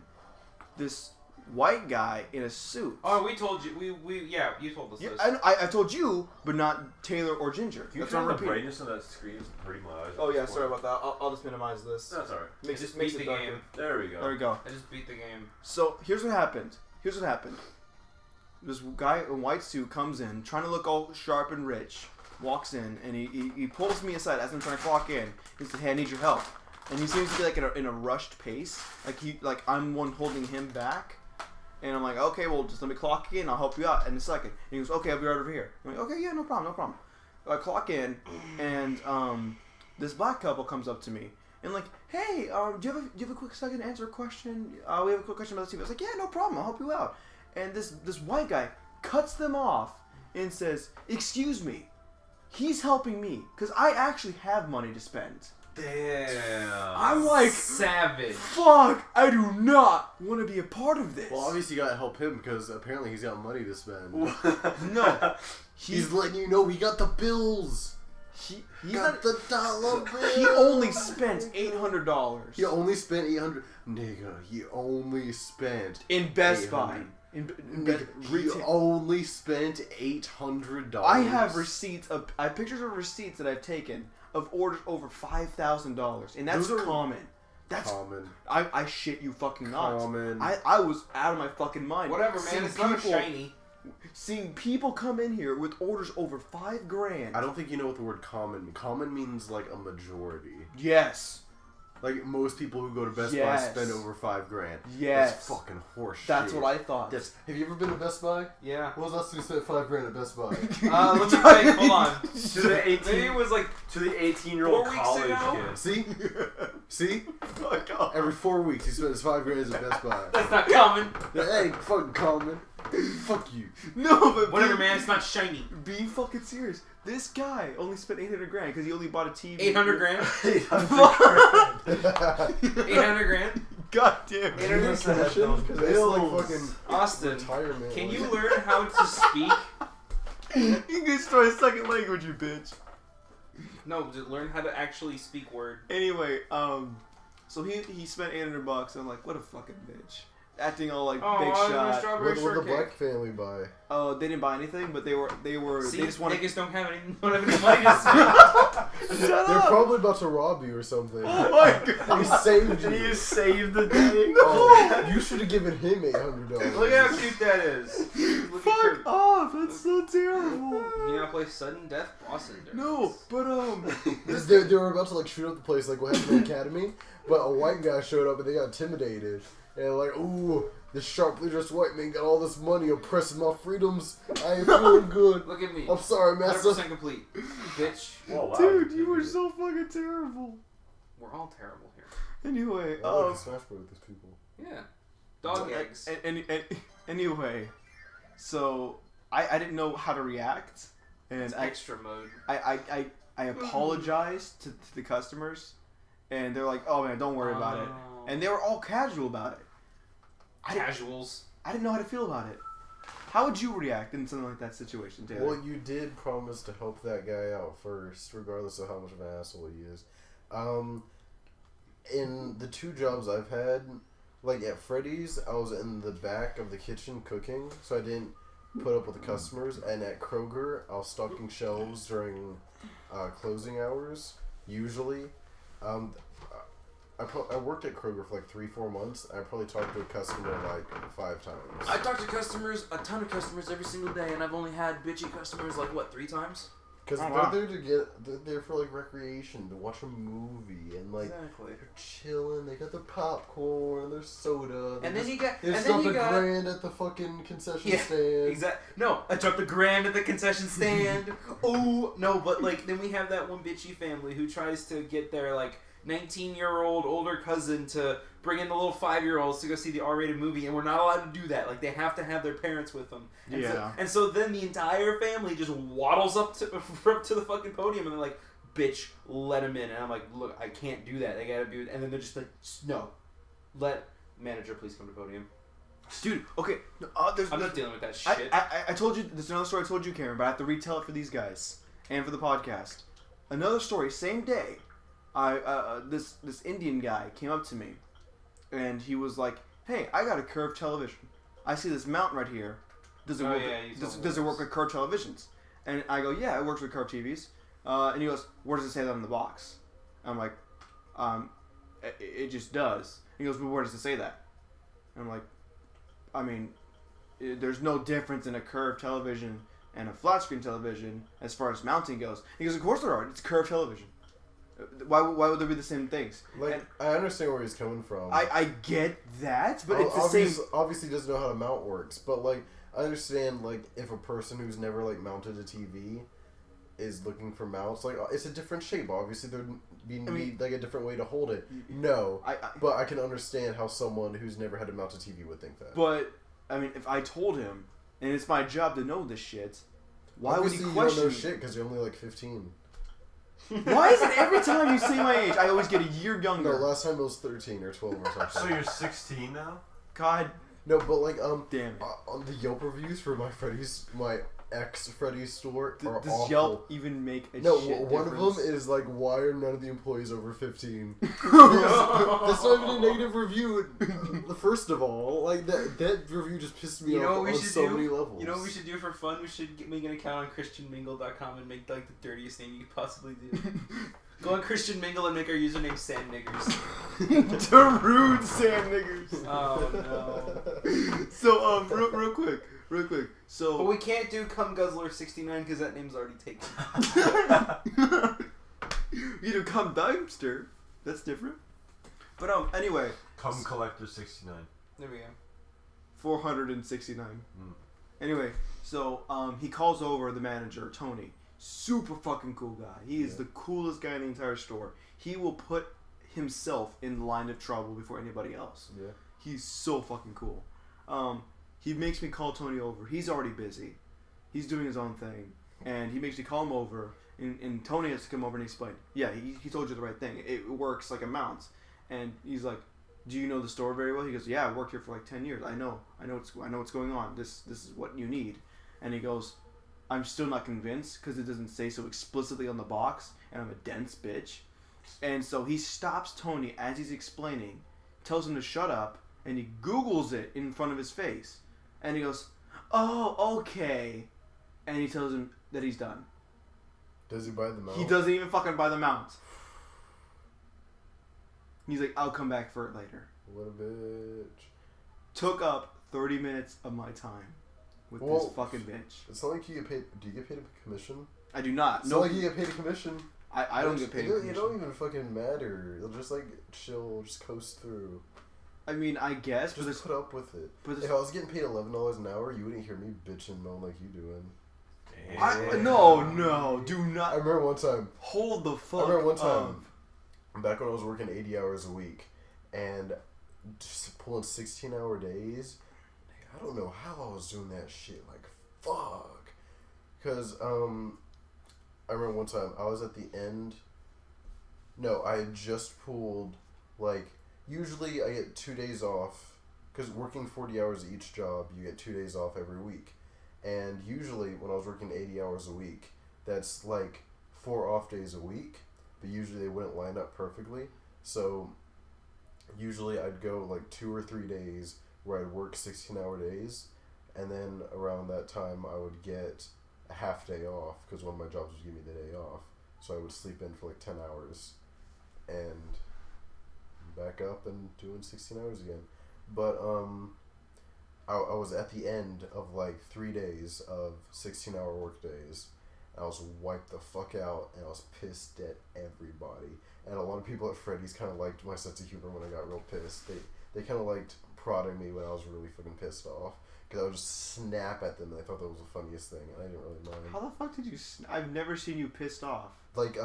Speaker 1: this white guy in a suit.
Speaker 2: Oh, we told you. Yeah, you told us
Speaker 1: Yeah,
Speaker 2: this.
Speaker 1: I told you, but not Taylor or Ginger.
Speaker 3: Can you
Speaker 1: That's
Speaker 3: turn
Speaker 1: what I'm
Speaker 3: the
Speaker 1: repeating.
Speaker 3: brightness on that screen is pretty much.
Speaker 1: Oh yeah, sorry about that. I'll just minimize this.
Speaker 3: That's alright.
Speaker 1: Makes
Speaker 2: Just
Speaker 1: it makes
Speaker 2: beat
Speaker 1: it
Speaker 2: the
Speaker 1: darker.
Speaker 2: game.
Speaker 3: There we go.
Speaker 1: There we go.
Speaker 2: I just beat the game.
Speaker 1: So here's what happened. This guy in a white suit comes in, trying to look all sharp and rich. Walks in and he pulls me aside as I'm trying to clock in. He says, "Hey, I need your help." And he seems to be like in a rushed pace, like I'm one holding him back. And I'm like, "Okay, well, just let me clock in. I'll help you out in a second." And he goes, "Okay, I'll be right over here." I'm like, "Okay, yeah, no problem." I clock in, and this black couple comes up to me and like, "Hey, do you have a quick second to answer a question? We have a quick question about the TV." I was like, "Yeah, no problem. I'll help you out." And this white guy cuts them off and says, "Excuse me, he's helping me because I actually have money to spend."
Speaker 3: Damn.
Speaker 1: I'm like,
Speaker 2: Savage.
Speaker 1: fuck, I do not want to be a part of this.
Speaker 4: Well, obviously you gotta help him because apparently he's got money to spend.
Speaker 1: No.
Speaker 4: He's letting you know we got the bills.
Speaker 1: He's
Speaker 4: Got
Speaker 1: not,
Speaker 4: the dollar bill.
Speaker 1: he only spent $800
Speaker 4: He only spent 800. Nigga, he only spent.
Speaker 1: in Best Buy.
Speaker 4: 800.
Speaker 1: In
Speaker 4: Nigga, he
Speaker 1: retail.
Speaker 4: only spent $800.
Speaker 1: I have receipts. I have pictures of receipts that I've taken of orders over $5,000, and that's
Speaker 4: Those are-
Speaker 1: common. That's
Speaker 4: common.
Speaker 1: I shit you fucking not.
Speaker 4: Common.
Speaker 1: I was out of my fucking mind.
Speaker 2: Whatever, man.
Speaker 1: Seeing
Speaker 2: It's not a
Speaker 1: people-
Speaker 2: shiny.
Speaker 1: Seeing people come in here with orders over $5,000.
Speaker 4: I don't think you know what the word common means. Common means like a majority.
Speaker 1: Yes.
Speaker 4: Like most people who go to Best Buy
Speaker 1: Yes.
Speaker 4: spend over $5,000.
Speaker 1: Yes.
Speaker 4: That's fucking horse
Speaker 1: That's
Speaker 4: shit.
Speaker 1: what I thought.
Speaker 4: Have you ever been to Best Buy?
Speaker 2: Yeah.
Speaker 4: When was the last time you spent $5,000 at Best Buy?
Speaker 2: Let me think. Hold on.
Speaker 3: To the 18,
Speaker 2: Maybe it was like
Speaker 3: to the 18-year-old
Speaker 2: 4 weeks
Speaker 3: college
Speaker 2: ago?
Speaker 3: kid.
Speaker 4: See? See?
Speaker 1: Fuck off.
Speaker 4: Every 4 weeks he spends $5,000 at Best Buy.
Speaker 2: that's not common.
Speaker 4: That ain't fucking common. Fuck you.
Speaker 1: No, but
Speaker 2: Whatever, man. It's not shiny.
Speaker 1: Being fucking serious. This guy only spent $800,000 because he only bought a TV.
Speaker 2: 800 grand. 800 grand.
Speaker 1: God damn.
Speaker 2: Internet
Speaker 4: Because they like fucking
Speaker 2: Austin,
Speaker 4: retirement.
Speaker 2: can
Speaker 4: like-
Speaker 2: you learn how to speak?
Speaker 1: You can destroy a second language, you bitch.
Speaker 2: No, just learn how to actually speak word.
Speaker 1: Anyway, so he spent $800. I'm like, what a fucking bitch. Acting all like
Speaker 2: Oh,
Speaker 1: big
Speaker 2: I was gonna
Speaker 1: shot.
Speaker 2: strawberry
Speaker 4: What the
Speaker 2: shortcake.
Speaker 4: black family buy?
Speaker 1: They didn't buy anything, but they
Speaker 2: See,
Speaker 1: just wanted.
Speaker 2: niggas don't have any money to spend.
Speaker 1: Shut
Speaker 4: They're
Speaker 1: up!
Speaker 4: probably about to rob you or something.
Speaker 1: Oh my god!
Speaker 4: He saved
Speaker 3: And
Speaker 4: you.
Speaker 3: you saved the day.
Speaker 4: Oh, you should have given him $800.
Speaker 2: Look at how cute that is. Look at your...
Speaker 1: Fuck off! That's so terrible.
Speaker 2: You gotta play Sudden Death Boston.
Speaker 1: No, but
Speaker 4: They were about to like shoot up the place like what happened in Academy, but a white guy showed up and they got intimidated. And like, ooh, this sharply dressed white man got all this money oppressing my freedoms. I ain't feeling good.
Speaker 2: Look at me.
Speaker 4: I'm sorry, master.
Speaker 2: 100% complete. Bitch.
Speaker 3: Whoa, wow,
Speaker 1: dude, you were so fucking terrible.
Speaker 2: We're all terrible here.
Speaker 1: Anyway,
Speaker 4: I like to smash bro with these people.
Speaker 2: Yeah. Dog eggs.
Speaker 1: Anyway, so I didn't know how to react, and
Speaker 2: It's extra mode.
Speaker 1: I apologized to the customers, and they're like, "Oh man, don't worry about it," and they were all casual about it.
Speaker 2: Casuals.
Speaker 1: I didn't know how to feel about it. How would you react in something like that situation, Taylor?
Speaker 4: Well, you did promise to help that guy out first, regardless of how much of an asshole he is. In the 2 jobs I've had, like at Freddy's, I was in the back of the kitchen cooking, so I didn't put up with the customers. And at Kroger, I was stocking shelves during closing hours, usually. I worked at Kroger for like 3-4 months. I probably talked to a customer like 5 times.
Speaker 2: I talk to customers, a ton of customers every single day, and I've only had bitchy customers like, what, 3 times?
Speaker 4: Because they're there for like recreation, to watch a movie, and like
Speaker 2: Exactly.
Speaker 4: they're chilling. They got their popcorn, their soda.
Speaker 2: And then you got...
Speaker 4: They just dropped a grand at the fucking concession stand.
Speaker 2: Exactly. No, I dropped a grand at the concession stand. Oh, no, but like, then we have that one bitchy family who tries to get their like 19-year-old older cousin to bring in the little 5-year-olds to go see the R-rated movie, and we're not allowed to do that. Like, they have to have their parents with them. And
Speaker 1: Yeah.
Speaker 2: So then the entire family just waddles up to the fucking podium, and they're like, "Bitch, let him in." And I'm like, "Look, I can't do that. They gotta do it." And then they're just like, "No, let manager please come to podium."
Speaker 1: Dude, okay.
Speaker 2: I'm not dealing with that shit.
Speaker 1: I told you, there's another story I told you, Karen, but I have to retell it for these guys and for the podcast. Another story, same day, this Indian guy came up to me, and he was like, "Hey, I got a curved television. I see this mount right here. Does it work? Does it work with curved televisions?" And I go, "Yeah, it works with curved TVs." And he goes, "Where does it say that on the box?" I'm like, it just does." He goes, "Well, where does it say that?" And I'm like, I mean, there's no difference in a curved television and a flat screen television as far as mounting goes. He goes, "Of course there are. It's curved television. Why would there be the same things?"
Speaker 4: Like,
Speaker 1: and
Speaker 4: I understand where he's coming from.
Speaker 1: I get that, but it's the same.
Speaker 4: Obviously, doesn't know how the mount works, but like, I understand like if a person who's never like mounted a TV is looking for mounts, like it's a different shape. Obviously, there'd be like a different way to hold it. No, but I can understand how someone who's never had to mount a TV would think that.
Speaker 1: But I mean, if I told him, and it's my job to know this shit, why
Speaker 4: obviously
Speaker 1: would he question?
Speaker 4: You don't know shit because you're only like 15.
Speaker 1: Why is it every time you say my age, I always get a year younger?
Speaker 4: No, last time it was 13 or 12 or something.
Speaker 3: So you're 16 now?
Speaker 1: God.
Speaker 4: No, but like
Speaker 1: damn it.
Speaker 4: On the Yelp reviews for my ex Freddy's store are
Speaker 1: Does
Speaker 4: awful.
Speaker 1: Yelp even make a
Speaker 4: No,
Speaker 1: shit
Speaker 4: one
Speaker 1: difference?
Speaker 4: of them is like, why are none of the employees over 15? That's not even a negative review. First of all, like that review just pissed me off on so many levels.
Speaker 2: You know what we should do for fun? We should make an account on ChristianMingle.com and make like the dirtiest name you could possibly do. Go on Christian Mingle and make our username Sand Niggers.
Speaker 1: Rude sand niggers.
Speaker 2: Oh no.
Speaker 1: So real quick. So
Speaker 2: But we can't do Cum Guzzler 69 because that name's already taken.
Speaker 1: you do Cum Dumpster. That's different. But anyway.
Speaker 3: Cum Collector 69.
Speaker 2: There we go.
Speaker 1: 469. Anyway, so he calls over the manager, Tony. Super fucking cool guy. He is the coolest guy in the entire store. He will put himself in line of trouble before anybody else.
Speaker 4: Yeah.
Speaker 1: He's so fucking cool. He makes me call Tony over. He's already busy. He's doing his own thing. And he makes me call him over. And Tony has to come over and explain. Yeah, he told you the right thing. It works like a mount. And he's like, do you know the store very well? He goes, yeah, I worked here for like 10 years. I know what's going on. This is what you need. And he goes, I'm still not convinced because it doesn't say so explicitly on the box, and I'm a dense bitch. And so he stops Tony as he's explaining, tells him to shut up, and he Googles it in front of his face. And he goes, oh, okay. And he tells him that he's done.
Speaker 4: Does he buy the mount?
Speaker 1: He doesn't even fucking buy the mount. He's like, I'll come back for it later.
Speaker 4: What a bitch.
Speaker 1: Took up 30 minutes of my time with this fucking bitch.
Speaker 4: It's not like you get paid. Do you get paid a commission?
Speaker 1: I do not.
Speaker 4: It's not like you get paid a commission.
Speaker 1: I don't get paid a commission.
Speaker 4: It don't even fucking matter. You'll just like chill, just coast through.
Speaker 1: I mean, I guess.
Speaker 4: Just put up with it.
Speaker 1: But
Speaker 4: if I was getting paid $11 an hour, you wouldn't hear me bitching moan like you doing.
Speaker 1: No, do not.
Speaker 4: I remember one time.
Speaker 1: Hold the fuck.
Speaker 4: I remember one time. Back when I was working 80 hours a week, and just pulling 16-hour days. I don't know how I was doing that shit. Like, fuck. Because, I remember one time, I was at the end. No, I had just pulled, like, usually I get 2 days off. Because working 40 hours at each job, you get 2 days off every week. And usually, when I was working 80 hours a week, that's like 4 off days a week. But usually they wouldn't line up perfectly. So, usually I'd go like 2 or 3 days where I'd work 16-hour days, and then around that time I would get a half day off because one of my jobs would give me the day off. So I would sleep in for like 10 hours and back up and doing 16 hours again. But I was at the end of like 3 days of 16-hour work days. I was wiped the fuck out, and I was pissed at everybody. And a lot of people at Freddy's kind of liked my sense of humor when I got real pissed. They kind of liked prodding me when I was really fucking pissed off. Because I would just snap at them, and they thought that was the funniest thing, and I didn't really mind.
Speaker 1: How the fuck did you... I've never seen you pissed off.
Speaker 4: Like,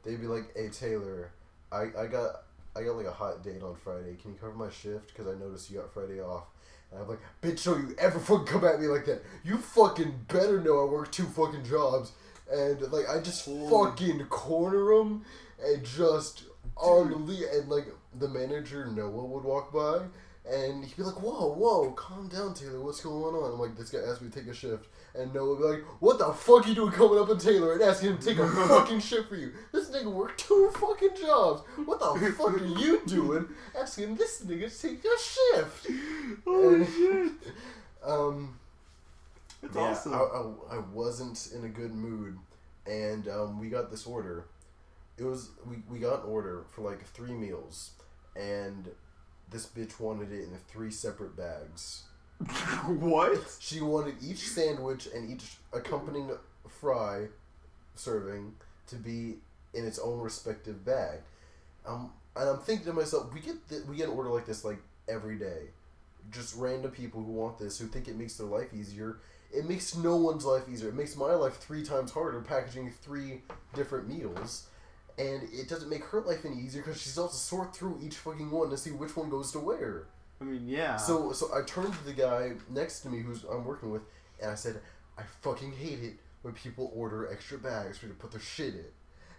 Speaker 4: they'd be like, hey, Taylor, I got like a hot date on Friday. Can you cover my shift? Because I noticed you got Friday off. And I'm like, bitch, don't you ever fucking come at me like that. You fucking better know I work 2 fucking jobs. And, like, I just fucking corner him and just unleash. And, like, the manager, Noah, would walk by. And he'd be like, whoa, calm down, Taylor. What's going on? I'm like, this guy asked me to take a shift. And Noah would be like, what the fuck you doing coming up on Taylor and asking him to take a fucking shift for you? This nigga worked 2 fucking jobs. What the fuck are you doing asking this nigga to take a shift?
Speaker 1: Holy shit.
Speaker 4: It's awesome. I wasn't in a good mood, and we got this order. It was we got an order for like 3 meals, and this bitch wanted it in 3 separate bags.
Speaker 1: What?
Speaker 4: She wanted each sandwich and each accompanying fry serving to be in its own respective bag. And I'm thinking to myself, we get an order like this like every day. Just random people who want this, who think it makes their life easier. It makes no one's life easier. It makes my life 3 times harder packaging 3 different meals. And it doesn't make her life any easier because she's also sort through each fucking one to see which one goes to where.
Speaker 1: I mean, yeah.
Speaker 4: So I turned to the guy next to me who's I'm working with, and I said, I fucking hate it when people order extra bags for you to put their shit in.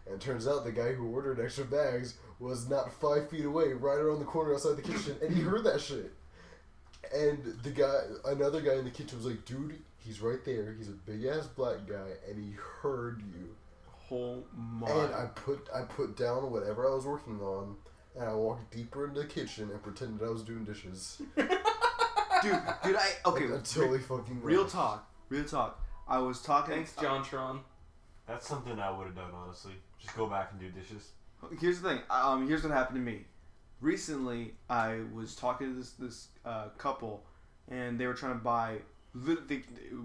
Speaker 4: And it turns out the guy who ordered extra bags was not 5 feet away, right around the corner outside the kitchen, and he heard that shit. And another guy in the kitchen was like, dude, he's right there. He's a big ass black guy, and he heard you.
Speaker 1: Oh my.
Speaker 4: And I put down whatever I was working on, and I walked deeper into the kitchen and pretended I was doing dishes.
Speaker 1: Dude, okay.
Speaker 4: Until he fucking
Speaker 1: real
Speaker 4: left.
Speaker 1: talk. I was talking.
Speaker 2: Thanks, John Tron.
Speaker 3: That's something I would have done, honestly. Just go back and do dishes.
Speaker 1: Here's the thing. Here's what happened to me. recently I was talking to this couple, and they were trying to buy,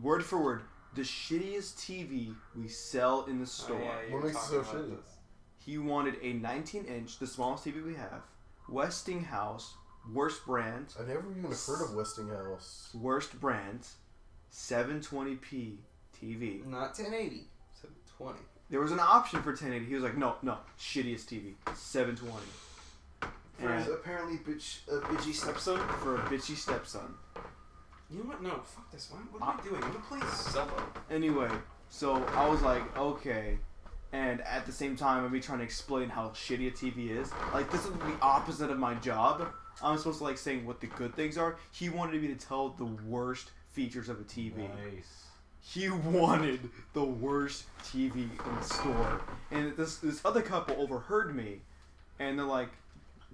Speaker 1: word for word, the shittiest TV we sell in the store.
Speaker 4: What makes it so shitty?
Speaker 1: He wanted a 19-inch, the smallest TV we have, Westinghouse, worst brand.
Speaker 4: I never even heard of Westinghouse.
Speaker 1: Worst brand, 720p TV.
Speaker 2: Not 1080, 720.
Speaker 1: There was an option for 1080. He was like, no, shittiest TV, 720.
Speaker 2: For his apparently bitchy stepson?
Speaker 1: For a bitchy stepson.
Speaker 2: You know what? No, fuck this one. What am I doing? I'm gonna play Zelda.
Speaker 1: Anyway, so I was like, okay. And at the same time, I'd be trying to explain how shitty a TV is. Like, this is the opposite of my job. I'm supposed to, like, saying what the good things are. He wanted me to tell the worst features of a TV.
Speaker 3: Nice.
Speaker 1: He wanted the worst TV in the store. And this other couple overheard me. And they're like,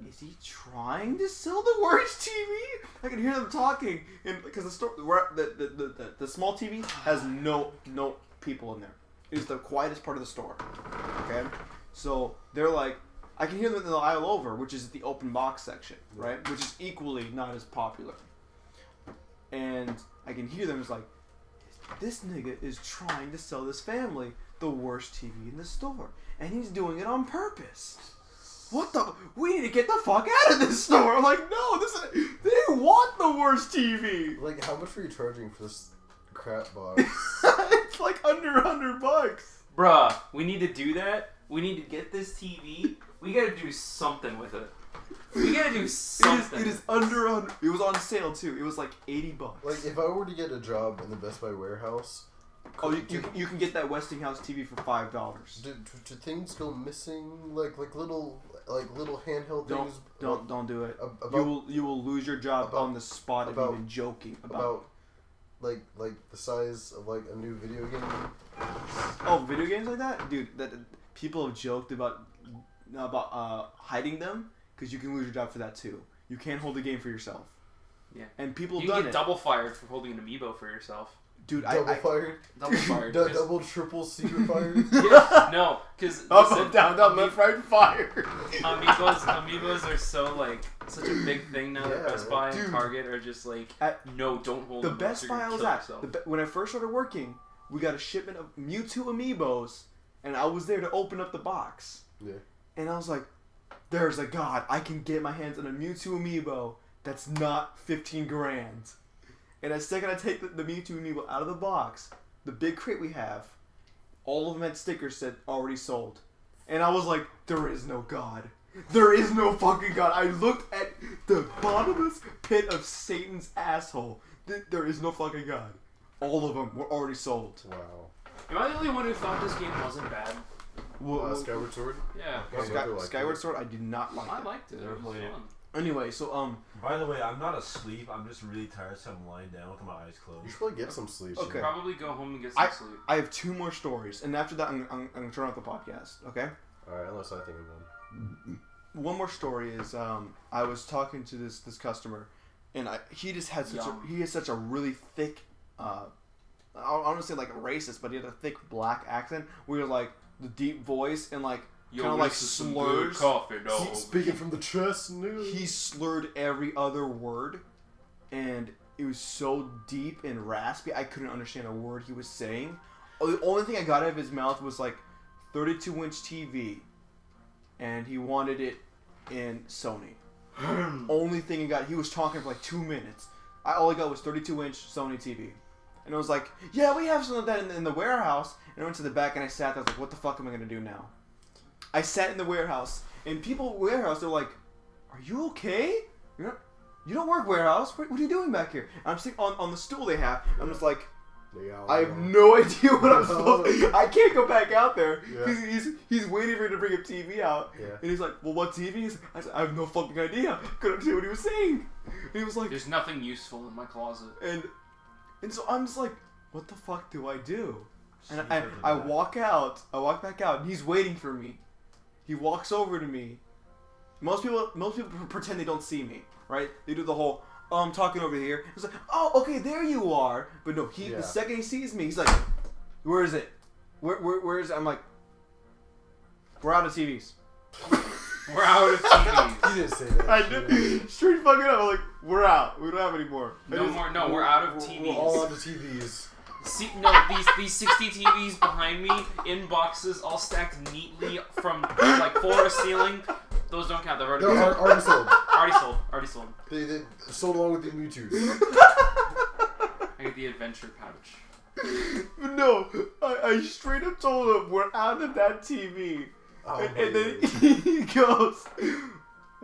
Speaker 1: is he trying to sell the worst TV? I can hear them talking. And because the store, the small TV has no people in there. It is the quietest part of the store. Okay? So they're like, I can hear them in the aisle over, which is the open box section, right? Which is equally not as popular. And I can hear them, it's like, this nigga is trying to sell this family the worst TV in the store. And he's doing it on purpose. What the? We need to get the fuck out of this store. I'm like, no, they want the worst TV.
Speaker 4: Like, how much were you charging for this crap box?
Speaker 1: It's like under $100.
Speaker 2: Bruh, we need to do that. We need to get this TV. We gotta do something with it. We gotta do something.
Speaker 1: It is under 100. It was on sale too. It was like $80.
Speaker 4: Like, if I were to get a job in the Best Buy warehouse...
Speaker 1: Oh, you can get that Westinghouse TV for $5.
Speaker 4: Do things go missing? Like little handheld things?
Speaker 1: Don't do it. You will lose your job on the spot if you've been joking about
Speaker 4: like the size of like a new video game.
Speaker 1: Oh, video games like that, dude. That people have joked about hiding them because you can lose your job for that too. You can't hold the game for yourself.
Speaker 2: Yeah.
Speaker 1: And people
Speaker 2: you
Speaker 1: have
Speaker 2: can
Speaker 1: done
Speaker 2: get
Speaker 1: it.
Speaker 2: double fired for holding an amiibo for yourself.
Speaker 1: Dude,
Speaker 4: Double fired?
Speaker 2: Double fired.
Speaker 4: Double, triple, secret fired?
Speaker 2: Yeah, no, because
Speaker 1: up, down, left, right, fire.
Speaker 2: Amiibos are so like such a big thing now that Best Buy and Target are just like, no, don't hold
Speaker 1: the
Speaker 2: them.
Speaker 1: Best Buy I was at. When I first started working, we got a shipment of Mewtwo Amiibos, and I was there to open up the box.
Speaker 4: Yeah.
Speaker 1: And I was like, "There's a god! I can get my hands on a Mewtwo Amiibo that's not $15,000." And the second I take the Mewtwo Amiibo out of the box, the big crate we have, all of them had stickers said already sold. And I was like, there is no God. There is no fucking God. I looked at the bottomless pit of Satan's asshole. There is no fucking God. All of them were already sold.
Speaker 4: Wow.
Speaker 2: Am I the only one who thought this game wasn't bad?
Speaker 4: Skyward Sword?
Speaker 2: Yeah.
Speaker 1: Skyward Sword, I did not like it.
Speaker 2: I liked it. It was fun.
Speaker 1: Anyway, so
Speaker 3: By the way, I'm not asleep. I'm just really tired, so I'm lying down with my eyes closed.
Speaker 4: You should probably get some sleep.
Speaker 1: Okay.
Speaker 2: Probably go home and get some sleep.
Speaker 1: I have 2 more stories, and after that, I'm gonna turn off the podcast. Okay.
Speaker 4: All right, unless I think of one.
Speaker 1: One more story is I was talking to this customer, and he just had such a really thick I don't want to say like racist, but he had a thick black accent where like the deep voice and like kind of like slurs.
Speaker 4: Speaking from the chest,
Speaker 1: he slurred every other word, and it was so deep and raspy I couldn't understand a word he was saying. The only thing I got out of his mouth was like 32-inch TV, and he wanted it in Sony. Only thing he got. He was talking for like 2 minutes. All I got was 32-inch Sony TV. And I was like, yeah, we have some of that in the warehouse. And I went to the back and I sat there. I was like, what the fuck am I going to do now? I sat in the warehouse. And people in the warehouse, they're like, are you okay? You don't work warehouse. What are you doing back here? And I'm sitting on the stool they have. I'm just like, I have no idea what I'm supposed to. I can't go back out there. He's waiting for me to bring a TV out. Yeah. And he's like, well, what TV is it? I said, I have no fucking idea. Couldn't understand what he was saying. And he was like,
Speaker 2: there's nothing useful in my closet.
Speaker 1: And so I'm just like, what the fuck do I do? And I walk out. I walk back out, and he's waiting for me. He walks over to me. Most people pretend they don't see me, right? They do the whole, oh, I'm talking over here. It's like, oh, okay, there you are. But no, the second he sees me, he's like, where is it? Where is it? I'm like, we're out of TVs.
Speaker 2: We're out of TVs.
Speaker 4: You didn't say that.
Speaker 1: I did. Straight fucking up. I'm like, we're out. We don't have any more.
Speaker 2: No more. No, we're out of TVs.
Speaker 4: We're all out of TVs.
Speaker 2: See, no, these 60 TVs behind me in boxes, all stacked neatly from like floor to ceiling. Those don't count. They're already
Speaker 4: They're already sold.
Speaker 2: Already sold.
Speaker 4: They sold along with the Mewtwo's.
Speaker 2: I get the adventure pouch.
Speaker 1: No, I straight up told him we're out of that TV.
Speaker 4: Oh,
Speaker 1: And then he goes,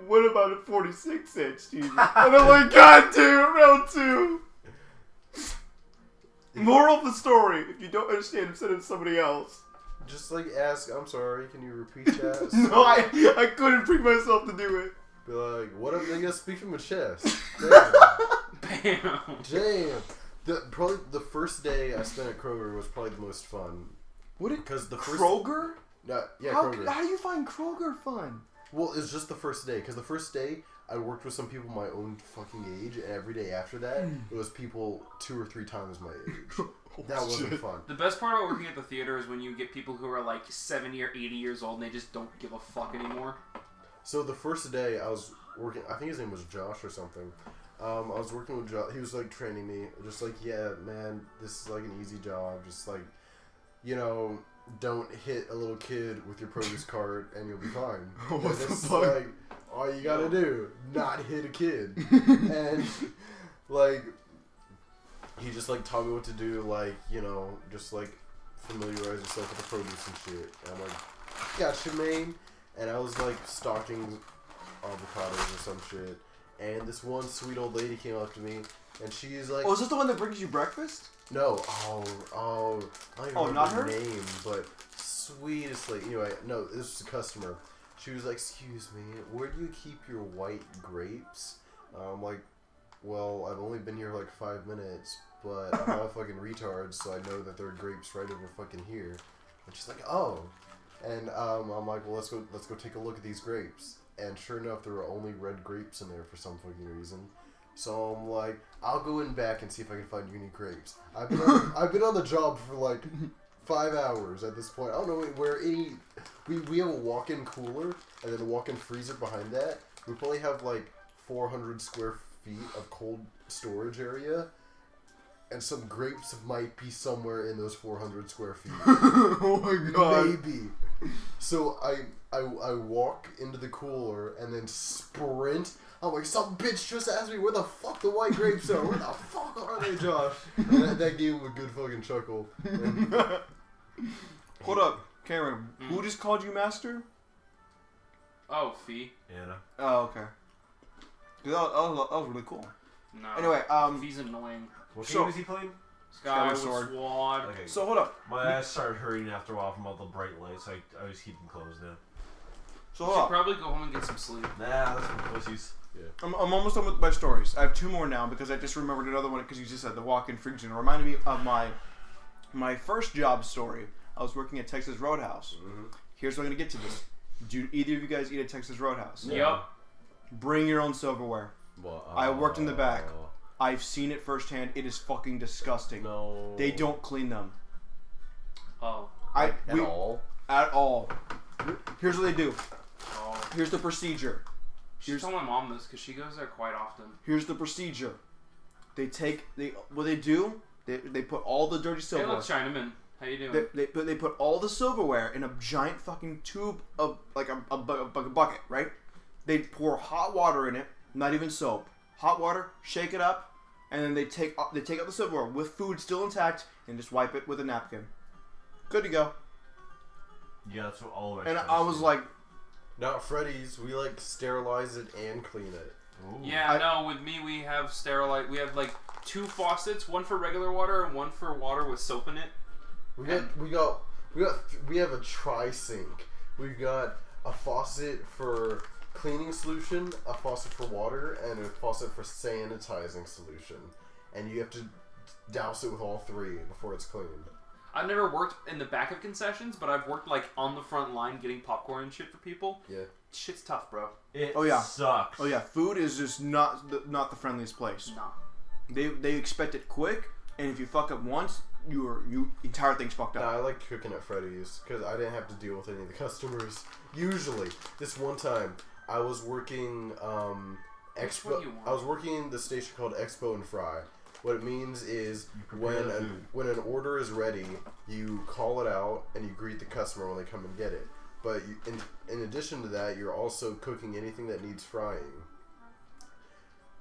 Speaker 1: what about a 46-inch TV? And I'm like, God damn, round 2. Moral of the story, if you don't understand, send it to somebody else.
Speaker 4: Just like ask, I'm sorry, can you repeat that?
Speaker 1: No, I couldn't bring myself to do it.
Speaker 4: Be like, what if they gotta speak from a chest?
Speaker 2: Bam.
Speaker 4: Damn. Probably the first day I spent at Kroger was probably the most fun.
Speaker 1: What?
Speaker 4: Because the first
Speaker 1: Kroger?
Speaker 4: yeah,
Speaker 1: How
Speaker 4: Kroger.
Speaker 1: do you find Kroger fun?
Speaker 4: Well, it's just the first day. Because the first day I worked with some people my own fucking age, and every day after that it was people 2 or 3 times my age. That wasn't fun.
Speaker 2: The best part about working at the theater is when you get people who are like 70 or 80 years old and they just don't give a fuck anymore.
Speaker 4: So the first day I was working, I think his name was Josh or something. I was working with Josh. He was like training me, just like, yeah, man, this is like an easy job. Just like, you know, don't hit a little kid with your produce cart and you'll be fine.
Speaker 1: What the
Speaker 4: That's
Speaker 1: fuck?
Speaker 4: like all you gotta do, not hit a kid. And like, he just like taught me what to do, like, you know, just like familiarize yourself with the produce and shit. And I'm like, gotcha, man. And I was like stocking avocados or some shit. And this one sweet old lady came up to me, and she's like,
Speaker 1: Oh, is this the one that brings you breakfast?
Speaker 4: no, I don't even remember
Speaker 1: not
Speaker 4: her
Speaker 1: her?
Speaker 4: name, but sweetest lady. Anyway, no, this was a customer. She was like, excuse me, where do you keep your white grapes? I'm like, well, I've only been here like 5 minutes, but I'm not a fucking retard, so I know that there are grapes right over fucking here. And she's like, oh. And I'm like, well, let's go take a look at these grapes. And sure enough, there were only red grapes in there for some fucking reason. So I'm like, I'll go in back and see if I can find unique grapes. I've been on the job for like 5 hours at this point. I don't know where any. We have a walk-in cooler and then a walk-in freezer behind that. We probably have like 400 square feet of cold storage area. And some grapes might be somewhere in those 400 square feet.
Speaker 1: Oh my god.
Speaker 4: Maybe. So I walk into the cooler and then sprint. I'm like, some bitch just asked me where the fuck the white grapes are. Where the fuck are they, Josh? And that gave him a good fucking chuckle. And
Speaker 1: Hold up, Cameron. Who just called you master?
Speaker 2: Oh, Fee.
Speaker 3: Anna.
Speaker 1: Oh, okay. That was really cool.
Speaker 2: No.
Speaker 1: Anyway,
Speaker 2: Fee's annoying.
Speaker 3: What
Speaker 1: So-
Speaker 3: game was he playing?
Speaker 2: Skyward
Speaker 1: Sword.
Speaker 2: Sword.
Speaker 3: Okay.
Speaker 1: So hold up.
Speaker 3: My eyes started hurting after a while from all the bright lights, so I just keep them closed now.
Speaker 1: So
Speaker 2: You
Speaker 1: hold
Speaker 2: should
Speaker 1: up.
Speaker 2: probably go home and get some sleep.
Speaker 3: Nah, that's some pussies. Yeah.
Speaker 1: I'm almost done with my stories. I have 2 more now because I just remembered another one because you just said the walk-in freezer. It reminded me of my first job story. I was working at Texas Roadhouse.
Speaker 3: Mm-hmm.
Speaker 1: Here's what I'm gonna get to this. Do either of you guys eat at Texas Roadhouse?
Speaker 3: Yeah.
Speaker 2: Yup.
Speaker 1: Bring your own silverware.
Speaker 3: Well,
Speaker 1: I worked in the back. I've seen it firsthand. It is fucking disgusting.
Speaker 3: No.
Speaker 1: They don't clean them.
Speaker 2: Oh.
Speaker 3: At all?
Speaker 1: At all. Here's what they do.
Speaker 2: Oh.
Speaker 1: Here's the procedure.
Speaker 2: Should tell my mom this because she goes there quite often.
Speaker 1: Here's the procedure. They put all the dirty
Speaker 2: Hey,
Speaker 1: silverware.
Speaker 2: look, Chinaman. How you doing?
Speaker 1: They put all the silverware in a giant fucking tube of like a bucket, right? They pour hot water in it, not even soap. Hot water, shake it up, and then they take out the silverware with food still intact and just wipe it with a napkin. Good to go.
Speaker 3: Yeah, that's what all of our
Speaker 1: And
Speaker 3: friends
Speaker 1: I was
Speaker 3: do.
Speaker 1: like,
Speaker 4: not Freddy's. We like sterilize it and clean it.
Speaker 3: Ooh.
Speaker 2: Yeah, no, with me we have sterilite. We have like 2 faucets, one for regular water and one for water with soap in it.
Speaker 4: We have a tri-sink. We've got a faucet for cleaning solution, a faucet for water, and a faucet for sanitizing solution. And you have to douse it with all 3 before it's cleaned.
Speaker 2: I've never worked in the back of concessions, but I've worked like on the front line getting popcorn and shit for people.
Speaker 4: Yeah.
Speaker 2: Shit's tough, bro.
Speaker 3: It
Speaker 1: Oh, yeah.
Speaker 3: sucks.
Speaker 1: oh yeah, food is just not the friendliest place.
Speaker 2: Nah.
Speaker 1: They expect it quick, and if you fuck up once, entire thing's fucked up.
Speaker 4: Nah, I like cooking at Freddy's because I didn't have to deal with any of the customers. Usually, this one time I was working Expo. I was working the station called Expo and Fry. What it means is when an order is ready, you call it out and you greet the customer when they come and get it. But in addition to that, you're also cooking anything that needs frying,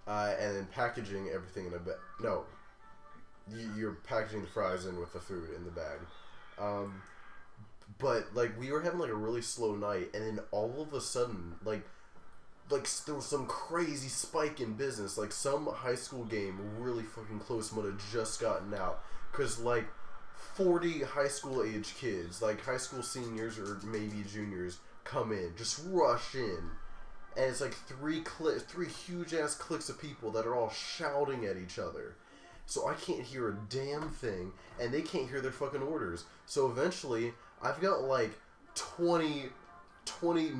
Speaker 4: and then packaging everything in a bag. No, you're packaging the fries in with the food in the bag. But like we were having like a really slow night, and then all of a sudden, like there was some crazy spike in business. Like some high school game really fucking close might have just gotten out, cause like 40 high school age kids, like high school seniors or maybe juniors, come in, just rush in, and it's like three huge ass cliques of people that are all shouting at each other. So I can't hear a damn thing, and they can't hear their fucking orders. So eventually, I've got like 20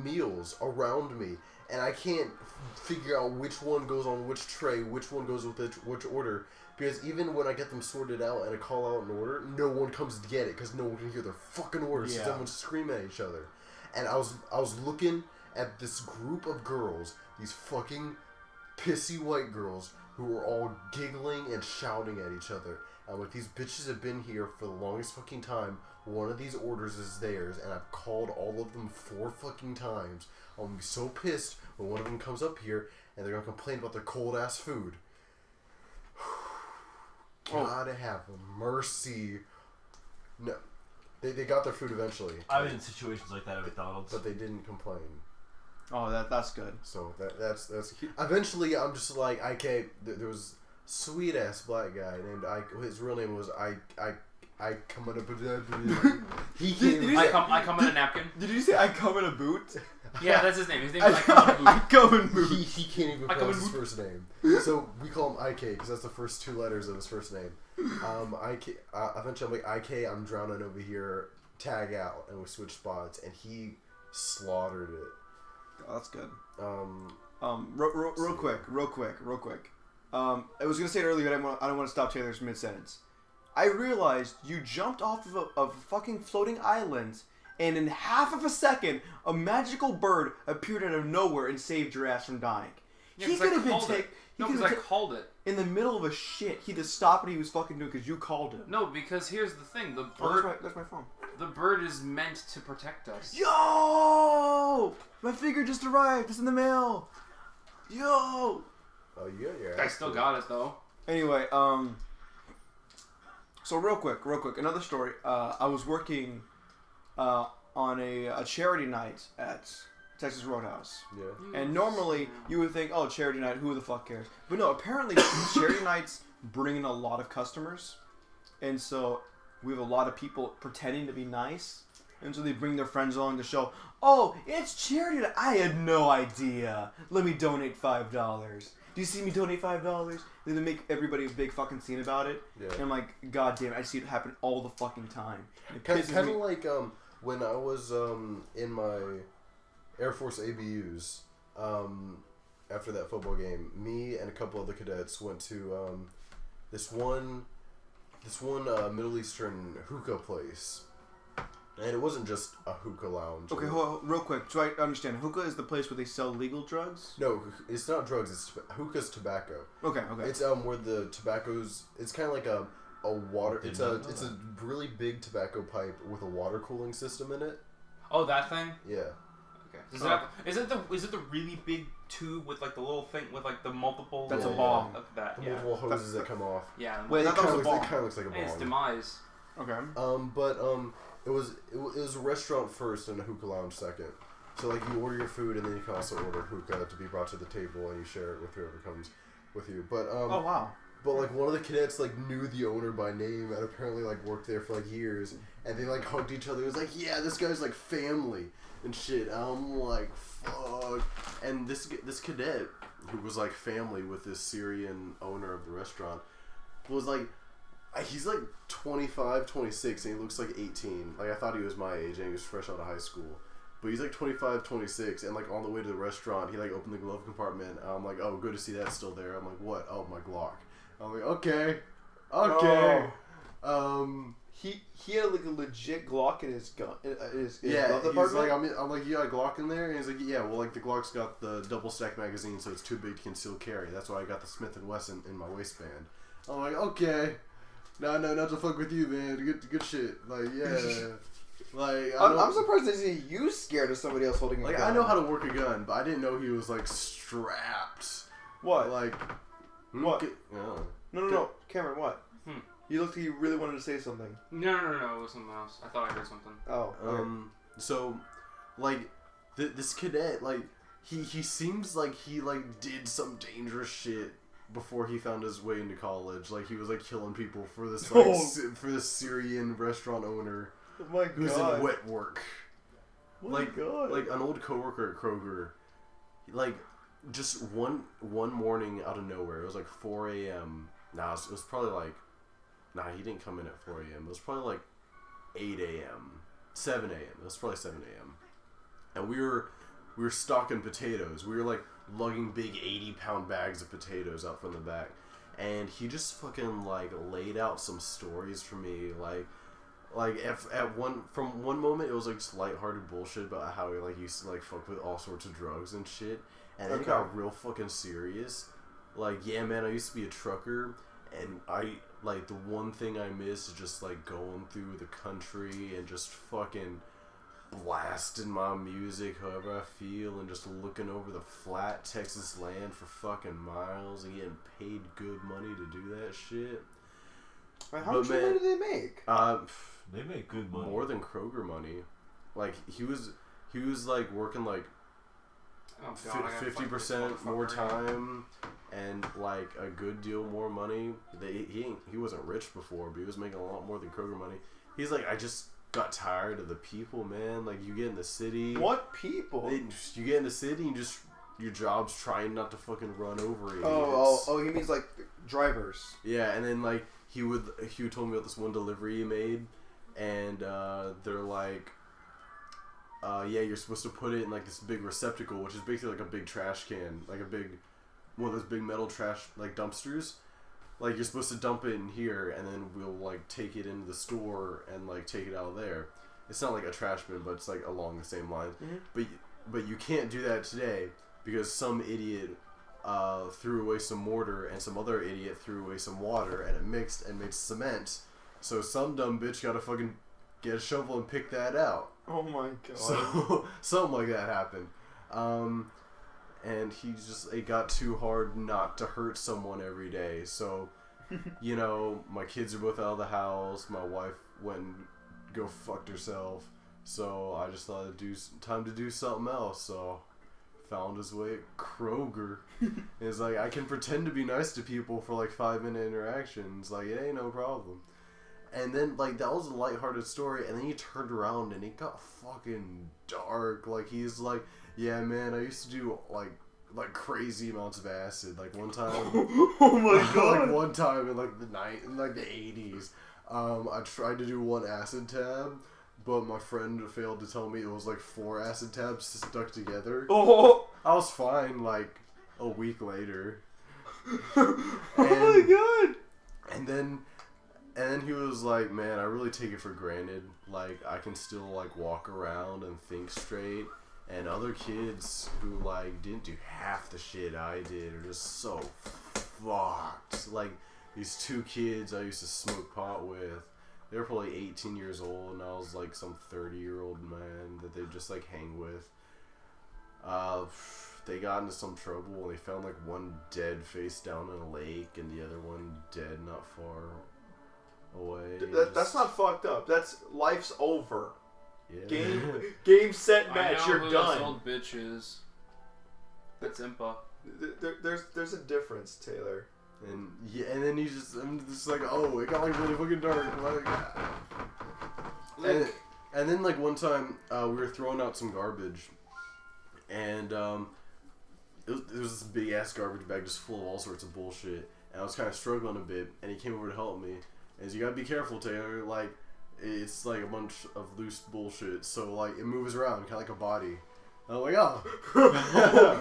Speaker 4: meals around me, and I can't figure out which one goes on which tray, which one goes with which order, because even when I get them sorted out and I call out an order, no one comes to get it, because no one can hear their fucking orders, because everyone's screaming at each other. And I was looking at this group of girls, these fucking pissy white girls, who were all giggling and shouting at each other. I'm like, these bitches have been here for the longest fucking time. One of these orders is theirs, and I've called all of them 4 fucking times. I'm gonna be so pissed when one of them comes up here and they're gonna complain about their cold ass food. Gotta have mercy. No, they got their food eventually.
Speaker 3: I've been in situations like that at McDonald's,
Speaker 4: but they didn't complain.
Speaker 1: Oh, that's good.
Speaker 4: So that's eventually I'm just like, there was sweet ass black guy named his real name was I come in a he came.
Speaker 2: I come in a napkin.
Speaker 1: Did you say I come in a boot?
Speaker 2: Yeah, that's his name. His name is I come in a boot.
Speaker 1: I come in a boot.
Speaker 4: He can't even pronounce his first name. So we call him IK because that's the first 2 letters of his first name. IK. Eventually I'm like, IK, I'm drowning over here. Tag out, and we switched spots, and he slaughtered it.
Speaker 1: Oh, that's good. Real quick. I was gonna say it earlier, but I don't want to stop Taylor's mid sentence. I realized you jumped off of a fucking floating island, and in half of a second, a magical bird appeared out of nowhere and saved your ass from dying.
Speaker 2: Yeah,
Speaker 1: he could have been taken.
Speaker 2: No, because I called it.
Speaker 1: In the middle of a shit, he just stopped what he was fucking doing because you called him.
Speaker 2: No, because here's the thing: the bird.
Speaker 1: Oh, that's my phone.
Speaker 2: The bird is meant to protect us.
Speaker 1: Yo! My figure just arrived. It's in the mail. Yo!
Speaker 4: Oh yeah.
Speaker 2: I still got it though.
Speaker 1: Anyway, so real quick, another story. I was working on a charity night at Texas Roadhouse.
Speaker 4: Yeah.
Speaker 1: And normally you would think, oh, charity night, who the fuck cares? But no, apparently charity nights bring in a lot of customers, and so we have a lot of people pretending to be nice, and so they bring their friends along to show, oh, it's charity night. I had no idea. Let me donate $5. Do you see me donate $5? Then they make everybody a big fucking scene about it.
Speaker 4: Yeah.
Speaker 1: And I'm like, god damn it, I see it happen all the fucking time.
Speaker 4: Kind of like when I was in my Air Force ABUs after that football game, me and a couple other cadets went to this one Middle Eastern hookah place. And it wasn't just a hookah lounge.
Speaker 1: Okay, hold on, real quick, so I understand. Hookah is the place where they sell legal drugs?
Speaker 4: No, it's not drugs. It's hookah's tobacco.
Speaker 1: Okay.
Speaker 4: It's where the tobacco's. It's kind of like a water. It's a really big tobacco pipe with a water cooling system in it.
Speaker 2: Oh, that thing.
Speaker 4: Yeah.
Speaker 2: Okay. Is it the really big tube with like the little thing with like the multiple?
Speaker 1: That's
Speaker 4: a
Speaker 1: bong.
Speaker 2: That.
Speaker 4: The multiple hoses that come off.
Speaker 2: Yeah.
Speaker 1: Wait,
Speaker 4: It
Speaker 1: that was a bong.
Speaker 4: kind of looks like a bong.
Speaker 2: It's demise.
Speaker 1: Okay.
Speaker 4: It was a restaurant first and a hookah lounge second. So like you order your food and then you can also order hookah to be brought to the table and you share it with whoever comes with you. But
Speaker 1: oh wow.
Speaker 4: But like one of the cadets like knew the owner by name and apparently like worked there for like years and they like hugged each other. It was like, yeah, this guy's like family and shit. I'm like, fuck. And this cadet who was like family with this Syrian owner of the restaurant was like, he's like 25, 26 and he looks like 18. Like I thought he was my age and he was fresh out of high school. But he's like 25, 26 and like on the way to the restaurant he like opened the glove compartment and I'm like, oh, good to see that's still there. I'm like, what? Oh, my Glock. I'm like, okay.
Speaker 1: Oh. He had like a legit Glock in his gun. His
Speaker 4: Yeah,
Speaker 1: glove
Speaker 4: he's
Speaker 1: department?
Speaker 4: like, I'm like, you got a Glock in there? And he's like, yeah, well, like, the Glock's got the double stack magazine, so it's too big to conceal carry. That's why I got the Smith & Wesson in my waistband. I'm like, okay. No, not to fuck with you, man. Good shit. Like, yeah. Like,
Speaker 1: I'm surprised to see you scared of somebody else holding a gun.
Speaker 4: Like, I know how to work a gun, but I didn't know he was, like, strapped.
Speaker 1: What?
Speaker 4: Like,
Speaker 1: What?
Speaker 4: Oh.
Speaker 1: No. Cameron, what? You looked like you really wanted to say something.
Speaker 5: No, it was something else. I thought I heard something.
Speaker 1: Oh. Okay.
Speaker 4: So, like, this cadet, like, he seems like he, like, did some dangerous shit before he found his way into college. Like, he was, like, killing people for this, like, for this Syrian restaurant owner
Speaker 1: Oh my God.
Speaker 4: who's in wet work.
Speaker 1: Oh my God.
Speaker 4: Like, an old coworker at Kroger, like, just one morning out of nowhere, it was, like, 4 a.m. Nah, it was probably, like, nah, he didn't come in at 4 a.m. It was probably like 8 a.m. 7 a.m. It was probably 7 a.m. And we were stocking potatoes. We were like lugging big 80-pound bags of potatoes out from the back. And he just fucking like laid out some stories for me. Like from one moment it was like just lighthearted bullshit about how he like used to like fuck with all sorts of drugs and shit. And then it got real fucking serious. Like, yeah, man, I used to be a trucker. And like, the one thing I miss is just, like, going through the country and just fucking blasting my music however I feel and just looking over the flat Texas land for fucking miles and getting paid good money to do that shit.
Speaker 1: Wait, how much money do they make?
Speaker 3: They make good money.
Speaker 4: More than Kroger money. Like, he was like, working, like, 50% more time and like a good deal more money. He wasn't rich before, but he was making a lot more than Kroger money. He's like, I just got tired of the people, man. Like, you get in the city.
Speaker 1: What people?
Speaker 4: You get in the city and just your job's trying not to fucking run over idiots.
Speaker 1: Oh, he means like drivers.
Speaker 4: Yeah, and then like he told me about this one delivery he made, and they're like, yeah, you're supposed to put it in like this big receptacle, which is basically like a big trash can, like one of those big metal trash like dumpsters. Like, you're supposed to dump it in here, and then we'll like take it into the store and like take it out of there. It's not like a trash bin, but it's like along the same lines. Mm-hmm. But you can't do that today because some idiot threw away some mortar and some other idiot threw away some water, and it mixed and made cement. So some dumb bitch got to fucking get a shovel and pick that out.
Speaker 1: Oh my God.
Speaker 4: So something like that happened. And it got too hard not to hurt someone every day. So, you know, my kids are both out of the house. My wife went and go fucked herself. So I just thought time to do something else. So found his way at Kroger. And it's like, I can pretend to be nice to people for like 5-minute interactions. Like, it ain't no problem. And then, like, that was a lighthearted story, and then he turned around, and it got fucking dark. Like, he's like, yeah, man, I used to do, like crazy amounts of acid. Like, one time...
Speaker 1: Oh my God!
Speaker 4: Like, one time in, like, the 80s, I tried to do one acid tab, but my friend failed to tell me it was, like, 4 acid tabs stuck together.
Speaker 1: Oh!
Speaker 4: I was fine, like, a week later.
Speaker 1: Oh my God!
Speaker 4: And then he was like, man, I really take it for granted. Like, I can still, like, walk around and think straight. And other kids who, like, didn't do half the shit I did are just so fucked. Like, these 2 kids I used to smoke pot with, they were probably 18 years old, and I was, like, some 30-year-old man that they just, like, hang with. They got into some trouble, and they found, like, one dead face down in a lake, and the other one dead not far away.
Speaker 1: That's not fucked up. That's life's over.
Speaker 4: Yeah.
Speaker 1: Game, set, match.
Speaker 5: I know
Speaker 1: You're
Speaker 5: who
Speaker 1: done.
Speaker 5: This old bitch is. That's Impa.
Speaker 1: There's a difference, Taylor.
Speaker 4: And yeah, and then I'm just like, oh, it got like really fucking dark. Like, and then like one time we were throwing out some garbage, and it was this big ass garbage bag just full of all sorts of bullshit. And I was kind of struggling a bit, and he came over to help me. And you gotta be careful, Taylor. Like, it's like a bunch of loose bullshit, so like it moves around kind of like a body. I'm like, oh.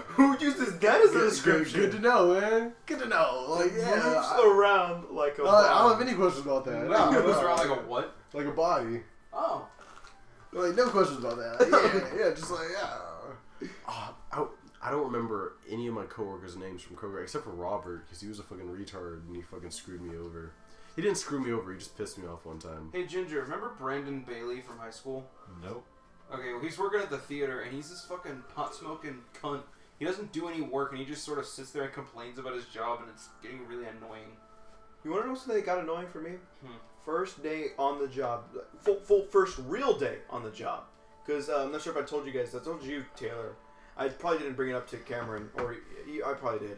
Speaker 1: Who uses that as a description?
Speaker 4: Good to know, man. Good to know. Like, yeah.
Speaker 1: Moves around like a
Speaker 4: I don't have any questions about that.
Speaker 5: It moves around like a what?
Speaker 4: Like a body.
Speaker 5: Oh.
Speaker 4: Like, no questions about that. Yeah, just like, yeah. I don't remember any of my coworkers' names from Kroger except for Robert, because he was a fucking retard and he fucking screwed me over. He didn't screw me over, he just pissed me off one time.
Speaker 5: Hey, Ginger, remember Brandon Bailey from high school?
Speaker 3: Nope.
Speaker 5: Okay, well, he's working at the theater, and he's this fucking pot-smoking cunt. He doesn't do any work, and he just sort of sits there and complains about his job, and it's getting really annoying.
Speaker 1: You want to know something that got annoying for me?
Speaker 5: Hmm.
Speaker 1: First day on the job. Full first real day on the job. Because I'm not sure if I told you guys. I told you, Taylor. I probably didn't bring it up to Cameron. Or I probably did.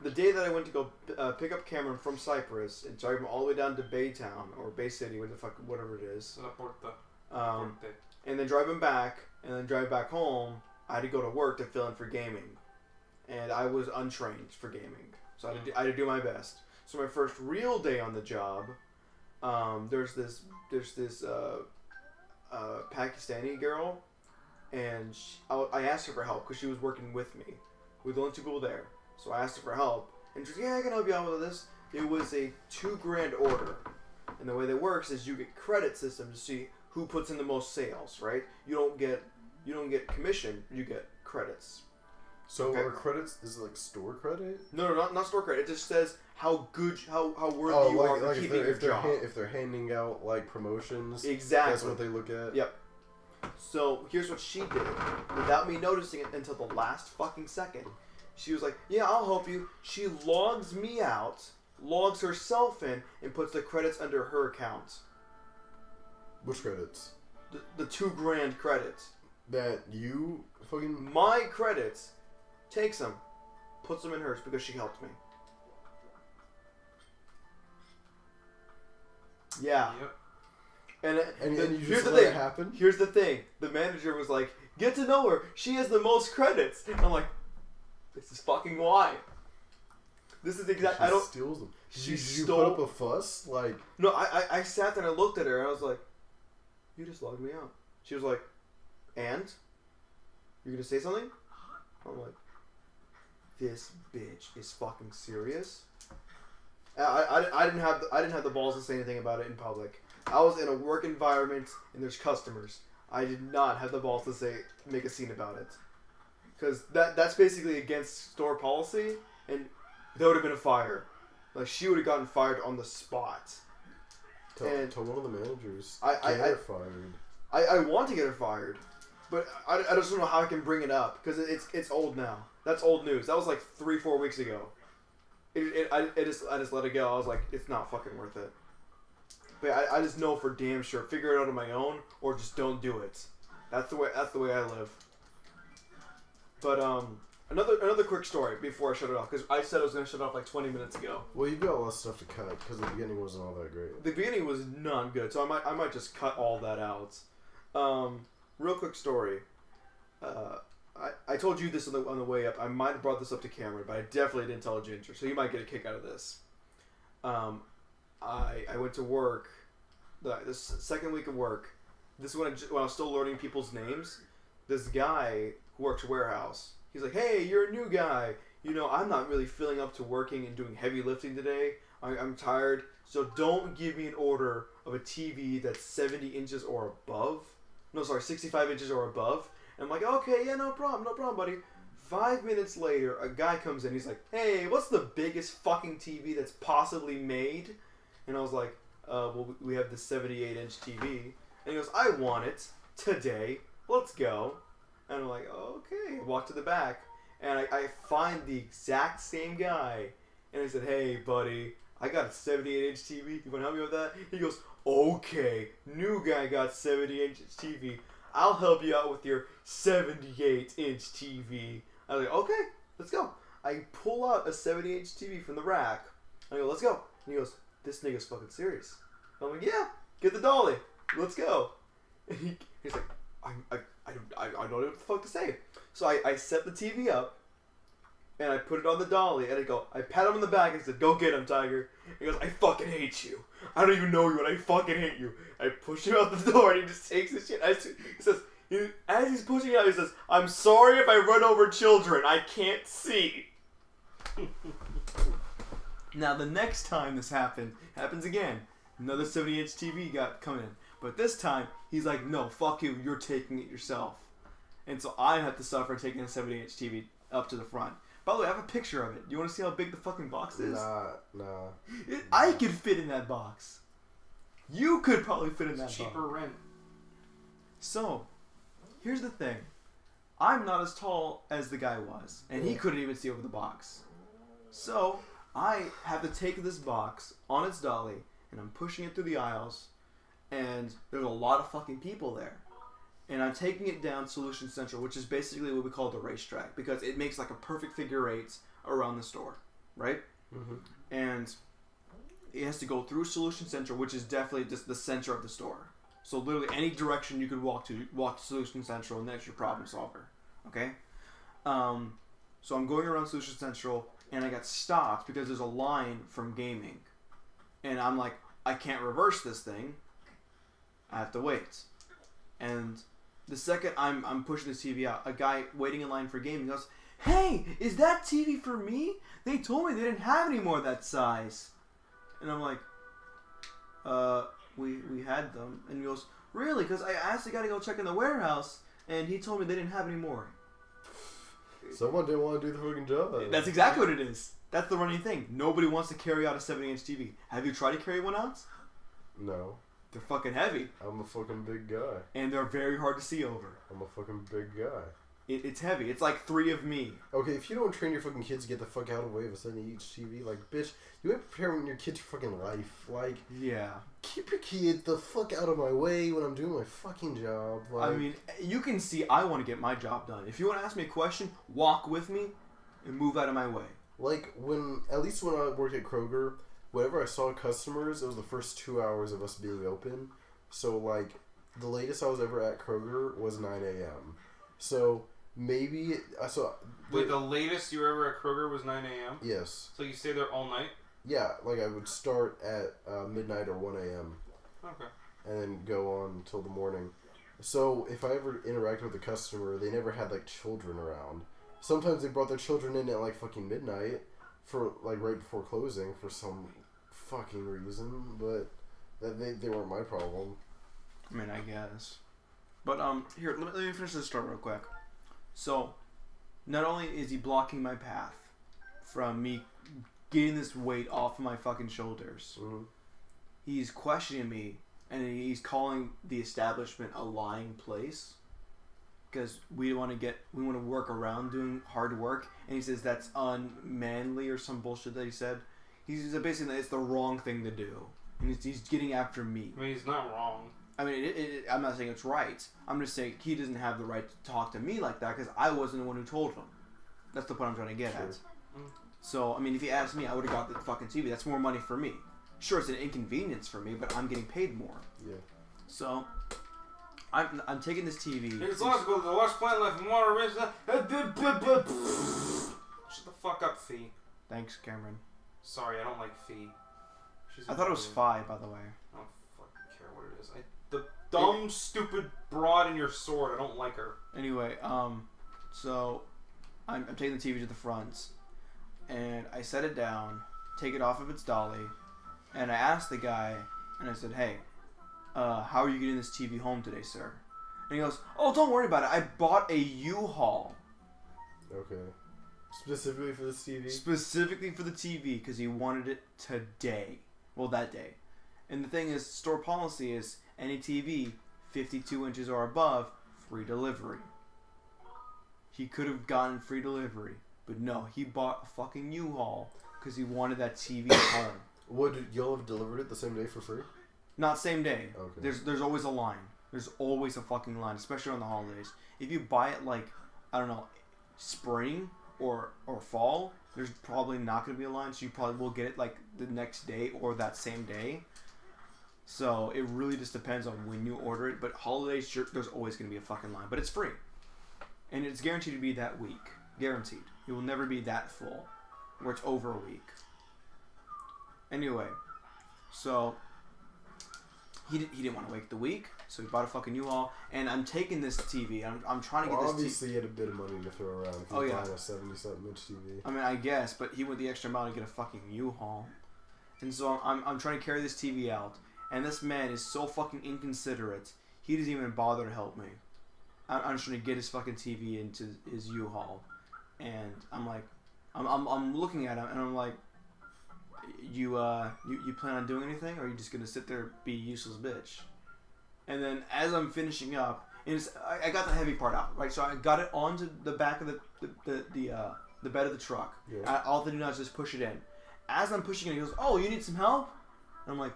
Speaker 1: The day that I went to go pick up Cameron from Cyprus and drive him all the way down to Baytown. Or Bay City, whatever it is. And then drive him back. And then drive back home. I had to go to work to fill in for gaming. And I was untrained for gaming. So I had to do my best. So my first real day on the job, there's this Pakistani girl, and I asked her for help because she was working with me. We were the only two people there, so I asked her for help, and she was like, "Yeah, I can help you out with this." It was a $2,000 order, and the way that works is you get credit system to see who puts in the most sales. Right? You don't get commission. You get credits.
Speaker 4: So
Speaker 1: Okay.
Speaker 4: are credits, is it like store credit?
Speaker 1: No, not store credit. It just says how good, how worthy you are for keeping your job.
Speaker 4: If they're handing out like promotions,
Speaker 1: Exactly.
Speaker 4: that's what they look at.
Speaker 1: Yep. So here's what she did, without me noticing it until the last fucking second. She was like, "Yeah, I'll help you." She logs me out, logs herself in, and puts the credits under her account.
Speaker 4: Which credits?
Speaker 1: The $2,000 credits.
Speaker 4: That you fucking.
Speaker 1: My credits. Takes them, puts them in hers because she helped me. Yeah.
Speaker 5: Yep.
Speaker 4: And
Speaker 1: then
Speaker 4: you
Speaker 1: here's
Speaker 4: just
Speaker 1: the
Speaker 4: let
Speaker 1: thing.
Speaker 4: it happen?
Speaker 1: Here's the thing. The manager was like, "Get to know her. She has the most credits." I'm like, "This is fucking why." This is exactly. I don't.
Speaker 4: Steals them.
Speaker 1: She
Speaker 4: Did you
Speaker 1: stole.
Speaker 4: put up a fuss? Like.
Speaker 1: No, I sat there and I looked at her and I was like, "You just logged me out." She was like, "And? You're gonna say something?" I'm like, "This bitch is fucking serious." I didn't have the balls to say anything about it in public. I was in a work environment and there's customers. I did not have the balls to make a scene about it, because that's basically against store policy, and there would have been a fire. Like, she would have gotten fired on the spot.
Speaker 4: Tell one of the managers.
Speaker 1: I
Speaker 4: fired.
Speaker 1: I want to get her fired, but I just don't know how I can bring it up because it's old now. That's old news. That was like 3-4 weeks ago. I just let it go. I was like, it's not fucking worth it. But I just know for damn sure. Figure it out on my own, or just don't do it. That's the way I live. But another quick story before I shut it off, because I said I was gonna shut it off like 20 minutes ago.
Speaker 4: Well, you've got a lot of stuff to cut because the beginning wasn't all that great.
Speaker 1: The beginning was not good, so I might just cut all that out. Real quick story. I told you this on the way up. I might have brought this up to Cameron, but I definitely didn't tell Ginger, so you might get a kick out of this. I went to work, this second week of work. This is when I was still learning people's names. This guy who works warehouse, he's like, "Hey, you're a new guy. You know, I'm not really feeling up to working and doing heavy lifting today. I'm tired, so don't give me an order of a TV that's 70 inches or above. No, sorry, 65 inches or above." And I'm like, "Okay, yeah, no problem, buddy." 5 minutes later, a guy comes in. He's like, "Hey, what's the biggest fucking TV that's possibly made?" And I was like, "Well, we have the 78-inch TV." And he goes, "I want it today. Let's go." And I'm like, "Okay." I walk to the back, and I find the exact same guy. And I said, "Hey, buddy, I got a 78-inch TV. You want to help me with that?" He goes, "Okay, new guy got 70-inch TV. I'll help you out with your 78-inch TV." I was like, "Okay, let's go." I pull out a 70-inch TV from the rack. I go, "Let's go." And he goes, "This nigga's fucking serious." I'm like, "Yeah, get the dolly. Let's go." And he's like, I don't know what the fuck to say. So I set the TV up, and I put it on the dolly, and I pat him on the back and said, "Go get him, Tiger." He goes, "I fucking hate you. I don't even know you, and I fucking hate you." I push him out the door, and he just takes his shit. He says, as he's pushing it out, he says, "I'm sorry if I run over children. I can't see." Now, the next time this happens again. Another 70-inch TV got come in. But this time, he's like, "No, fuck you. You're taking it yourself." And so I have to suffer taking a 70-inch TV up to the front. By the way, I have a picture of it. Do you want to see how big the fucking box is?
Speaker 4: Nah.
Speaker 1: I could fit in that box. You could probably fit in that box.
Speaker 5: Cheaper rent.
Speaker 1: So, here's the thing. I'm not as tall as the guy was, and he couldn't even see over the box. So, I have to take this box on its dolly, and I'm pushing it through the aisles, and there's a lot of fucking people there. And I'm taking it down Solution Central, which is basically what we call the racetrack, because it makes like a perfect figure eight around the store, right?
Speaker 4: Mm-hmm.
Speaker 1: And it has to go through Solution Central, which is definitely just the center of the store. So literally any direction you could walk to Solution Central, and that's your problem solver. Okay? So I'm going around Solution Central, and I got stopped because there's a line from gaming. And I'm like, I can't reverse this thing. I have to wait. And the second I'm pushing this TV out, a guy waiting in line for gaming goes, "Hey, is that TV for me? They told me they didn't have any more of that size." And I'm like, we had them. And he goes, "Really? Because I asked the guy to go check in the warehouse, and he told me they didn't have any more."
Speaker 4: Someone didn't want to do the fucking job.
Speaker 1: That's exactly what it is. That's the running thing. Nobody wants to carry out a 70-inch TV. Have you tried to carry one out?
Speaker 4: No.
Speaker 1: They're fucking heavy.
Speaker 4: I'm a fucking big guy.
Speaker 1: And they're very hard to see over.
Speaker 4: I'm a fucking big guy.
Speaker 1: It's heavy. It's like 3 of me.
Speaker 4: Okay, if you don't train your fucking kids to get the fuck out of the way of a 70-inch TV, like, bitch, you ain't preparing your kids for fucking life. Like,
Speaker 1: yeah.
Speaker 4: Keep your kid the fuck out of my way when I'm doing my fucking job. Like,
Speaker 1: I mean, you can see I want to get my job done. If you want to ask me a question, walk with me and move out of my way.
Speaker 4: Like, at least when I worked at Kroger, whenever I saw customers, it was the first 2 hours of us being open. So, like, the latest I was ever at Kroger was 9 a.m. So, maybe...
Speaker 5: Wait, the latest you were ever at Kroger was 9 a.m.?
Speaker 4: Yes.
Speaker 5: So you stay there all night?
Speaker 4: Yeah, like, I would start at midnight or 1 a.m.
Speaker 5: Okay.
Speaker 4: And then go on until the morning. So, if I ever interacted with a customer, they never had, like, children around. Sometimes they brought their children in at, like, fucking midnight for, like, right before closing for some fucking reason, but they weren't my problem.
Speaker 1: I mean, I guess. But, here, let me finish this story real quick. So, not only is he blocking my path from me getting this weight off of my fucking shoulders, he's questioning me, and he's calling the establishment a lying place. Because we want to work around doing hard work, and he says that's unmanly or some bullshit that he said. He's basically that it's the wrong thing to do, and he's getting after me.
Speaker 5: I mean, he's not wrong.
Speaker 1: I mean, I'm not saying it's right. I'm just saying he doesn't have the right to talk to me like that because I wasn't the one who told him. That's the point I'm trying to get at. So, I mean, if he asked me, I would have got the fucking TV. That's more money for me. Sure, it's an inconvenience for me, but I'm getting paid more.
Speaker 4: Yeah.
Speaker 1: So, I'm taking this TV.
Speaker 5: It's logical. The wash plant left in water. Shut the fuck up, Fee.
Speaker 1: Thanks, Cameron.
Speaker 5: Sorry, I don't like Fee.
Speaker 1: I thought it was Phi, by the way.
Speaker 5: I don't fucking care what it is. The dumb, stupid broad in your sword. I don't like her.
Speaker 1: Anyway, so I'm taking the TV to the front, and I set it down, take it off of its dolly, and I asked the guy, and I said, "Hey, how are you getting this TV home today, sir?" And he goes, "Oh, don't worry about it. I bought a U-Haul."
Speaker 4: Okay. Specifically for this TV?
Speaker 1: Specifically for the TV, because he wanted it today. Well, that day. And the thing is, store policy is any TV 52 inches or above, free delivery. He could have gotten free delivery, but no, he bought a fucking U-Haul because he wanted that TV home.
Speaker 4: Would y'all have delivered it the same day for free?
Speaker 1: Not same day.
Speaker 4: Okay.
Speaker 1: There's always a line. There's always a fucking line, especially on the holidays. If you buy it like, I don't know, spring or fall, there's probably not going to be a line, so you probably will get it like the next day or that same day. So it really just depends on when you order it, but holidays, sure, there's always going to be a fucking line, but it's free. And it's guaranteed to be that week. Guaranteed. It will never be that full, where it's over a week. Anyway, so he didn't want to wait the week, so he bought a fucking U-Haul, and I'm taking this TV. I'm trying to get this.
Speaker 4: Obviously, he had a bit of money to throw around. If he's buying a 70-something inch TV.
Speaker 1: I mean, I guess, but he went the extra mile to get a fucking U-Haul, and so I'm trying to carry this TV out, and this man is so fucking inconsiderate. He doesn't even bother to help me. I'm just trying to get his fucking TV into his U-Haul, and I'm like, I'm looking at him, and I'm like, you plan on doing anything, or are you just gonna sit there and be a useless bitch? And then as I'm finishing up, and I got the heavy part out, right? So I got it onto the back of the bed of the truck.
Speaker 4: Yeah.
Speaker 1: All I do now is just push it in. As I'm pushing it, he goes, "Oh, you need some help?" And I'm like,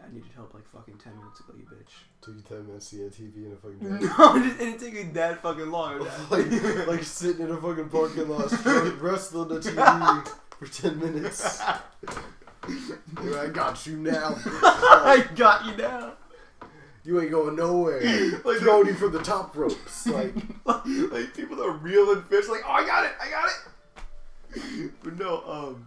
Speaker 1: I needed help like fucking 10 minutes ago, you bitch.
Speaker 4: Took you 10 minutes to get a TV in a fucking bed.
Speaker 1: No, it didn't take me that fucking long.
Speaker 4: like sitting in a fucking parking lot, wrestling the TV for 10 minutes. Dude, I got you now.
Speaker 1: I got you now.
Speaker 4: You ain't going nowhere. Like throwing you from the top ropes. Like
Speaker 1: people that are reeling fish, like, oh, I got it. But no,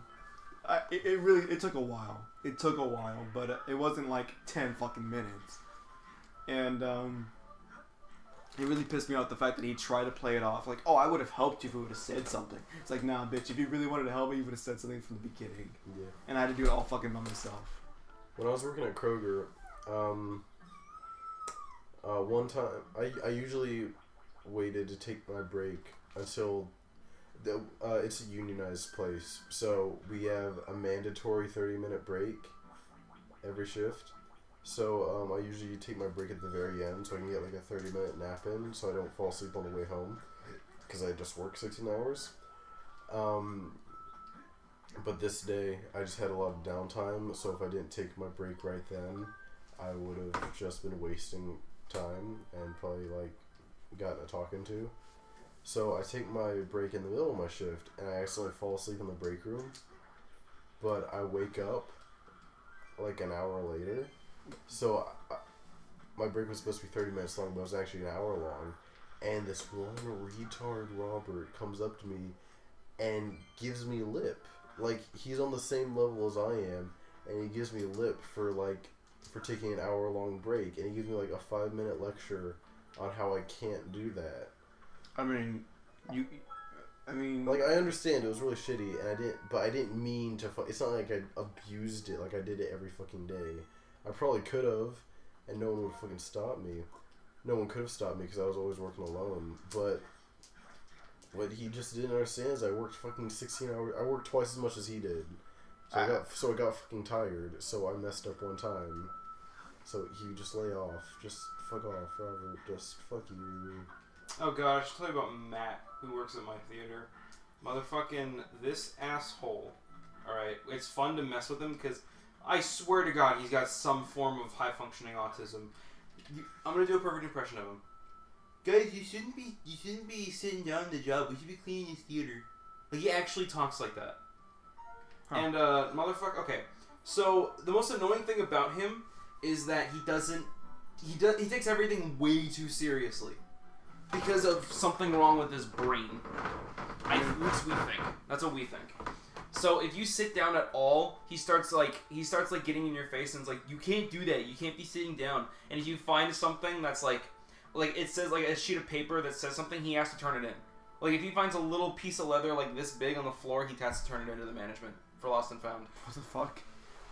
Speaker 1: it took a while. It took a while, but it wasn't like 10 fucking minutes. And it really pissed me off the fact that he tried to play it off like, oh, I would have helped you if you would have said something. It's like, nah, bitch, if you really wanted to help me, you would have said something from the beginning.
Speaker 4: Yeah.
Speaker 1: And I had to do it all fucking by myself.
Speaker 4: When I was working at Kroger, one time, I usually waited to take my break until it's a unionized place, so we have a mandatory 30-minute break every shift. So I usually take my break at the very end so I can get like a 30-minute nap in so I don't fall asleep on the way home because I just work 16 hours. But this day I just had a lot of downtime, so if I didn't take my break right then, I would have just been wasting time and probably like gotten a talking to. So I take my break in the middle of my shift, and I accidentally fall asleep in the break room. But I wake up like an hour later. So my break was supposed to be 30 minutes long, but it was actually an hour long. And this one retard Robert comes up to me and gives me lip. Like, he's on the same level as I am, and he gives me lip for taking an hour long break. And he gives me like a 5-minute lecture on how I can't do that.
Speaker 1: I mean,
Speaker 4: like, I understand it was really shitty, and I didn't mean to. It's not like I abused it, like I did it every fucking day. I probably could have, and no one would fucking stop me. No one could have stopped me because I was always working alone. But what he just didn't understand is I worked fucking 16 hours. I worked twice as much as he did. So I got fucking tired. So I messed up one time. So he just lay off. Just fuck off, Robert. Just fuck you, Riri.
Speaker 5: Oh god, I should tell you about Matt, who works at my theater. Motherfucking this asshole. Alright, it's fun to mess with him because I swear to God he's got some form of high functioning autism. I'm gonna do a perfect impression of him. Guys, you shouldn't be sitting down in the job. We should be cleaning this theater. Like, he actually talks like that. Huh. And motherfucker. Okay, so the most annoying thing about him is that he takes everything way too seriously. Because of something wrong with his brain. Which we think. That's what we think. So if you sit down at all, he starts getting in your face and it's like, you can't do that. You can't be sitting down. And if you find something that's like it says like a sheet of paper that says something, he has to turn it in. Like if he finds a little piece of leather like this big on the floor, he has to turn it into the management for Lost and Found.
Speaker 1: What the fuck?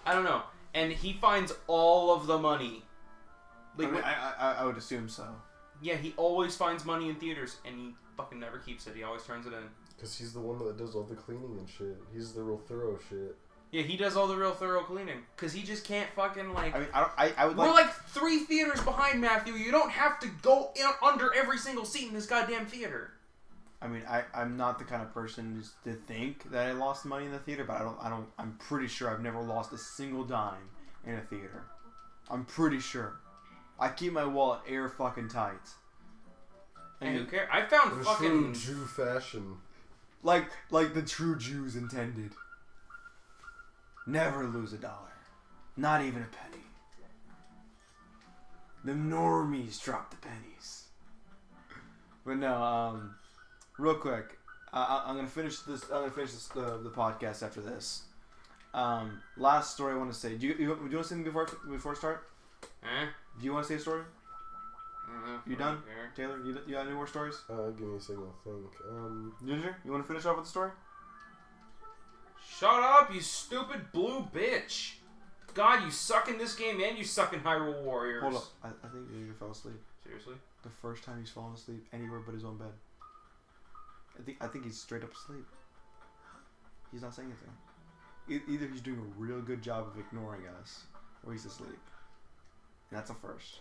Speaker 5: I don't know. And he finds all of the money. Like,
Speaker 1: I would assume so.
Speaker 5: Yeah, he always finds money in theaters, and he fucking never keeps it. He always turns it in.
Speaker 4: Because he's the one that does all the cleaning and shit. He's the real thorough shit.
Speaker 5: Yeah, he does all the real thorough cleaning. Because he just can't fucking, like...
Speaker 1: I mean, I would
Speaker 5: We're like 3 theaters behind Matthew. You don't have to go under every single seat in this goddamn theater.
Speaker 1: I mean, I'm not the kind of person to think that I lost money in the theater, but I'm pretty sure I've never lost a single dime in a theater. I'm pretty sure. I keep my wallet air fucking tight.
Speaker 5: And who cares? I found
Speaker 4: in
Speaker 5: fucking...
Speaker 4: true Jew fashion.
Speaker 1: Like the true Jews intended. Never lose a dollar. Not even a penny. The normies drop the pennies. But no, real quick, I'm gonna finish this. I'm gonna finish the podcast after this. Last story I want to say. Do you want to say something before I start? Do you want to say a story? You done?
Speaker 5: Here.
Speaker 1: Taylor, you got any more stories?
Speaker 4: Give me a second to think.
Speaker 1: Ginger, you want to finish off with the story?
Speaker 5: Shut up, you stupid blue bitch! God, you suck in this game and you suck in Hyrule Warriors.
Speaker 1: Hold up. I think Ginger fell asleep.
Speaker 5: Seriously?
Speaker 1: The first time he's fallen asleep anywhere but his own bed. I think he's straight up asleep. He's not saying anything. Either he's doing a real good job of ignoring us, or he's asleep. And that's a first.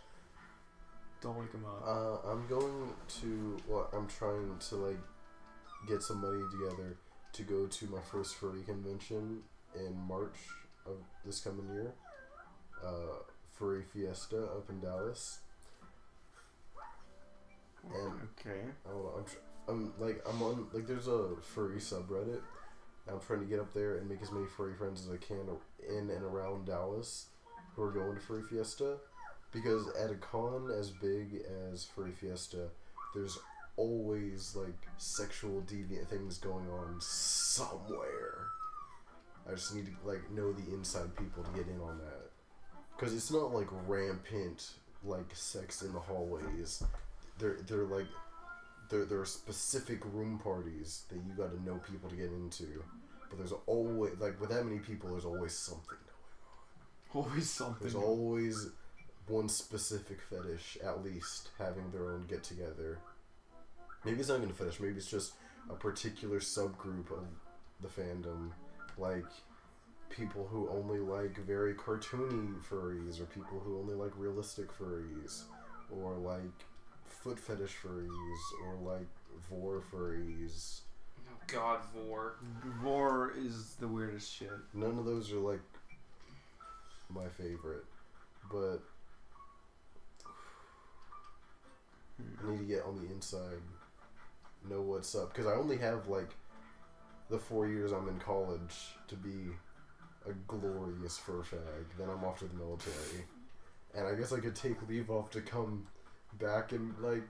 Speaker 1: Don't wake him up.
Speaker 4: I'm going to. Well, I'm trying to like get some money together to go to my first furry convention in March of this coming year. Furry Fiesta up in Dallas. And
Speaker 1: okay.
Speaker 4: I'm on like there's a furry subreddit. I'm trying to get up there and make as many furry friends as I can in and around Dallas who are going to Furry Fiesta, because at a con as big as Furry Fiesta, there's always like sexual deviant things going on somewhere. I just need to like know the inside people to get in on that, because it's not like rampant like sex in the hallways. There are specific room parties that you got to know people to get into, but there's always like with that many people, there's always something going on.
Speaker 1: Always something.
Speaker 4: There's always one specific fetish at least having their own get together. Maybe it's not even a fetish. Maybe it's just a particular subgroup of the fandom, like people who only like very cartoony furries, or people who only like realistic furries, or like foot fetish furries, or like vor furries.
Speaker 5: Oh God, vor.
Speaker 1: Vor is the weirdest shit.
Speaker 4: None of those are like my favorite, but I need to get on the inside, know what's up, because I only have like the 4 years I'm in college to be a glorious fur fag. Then I'm off to the military, and I guess I could take leave off to come back and like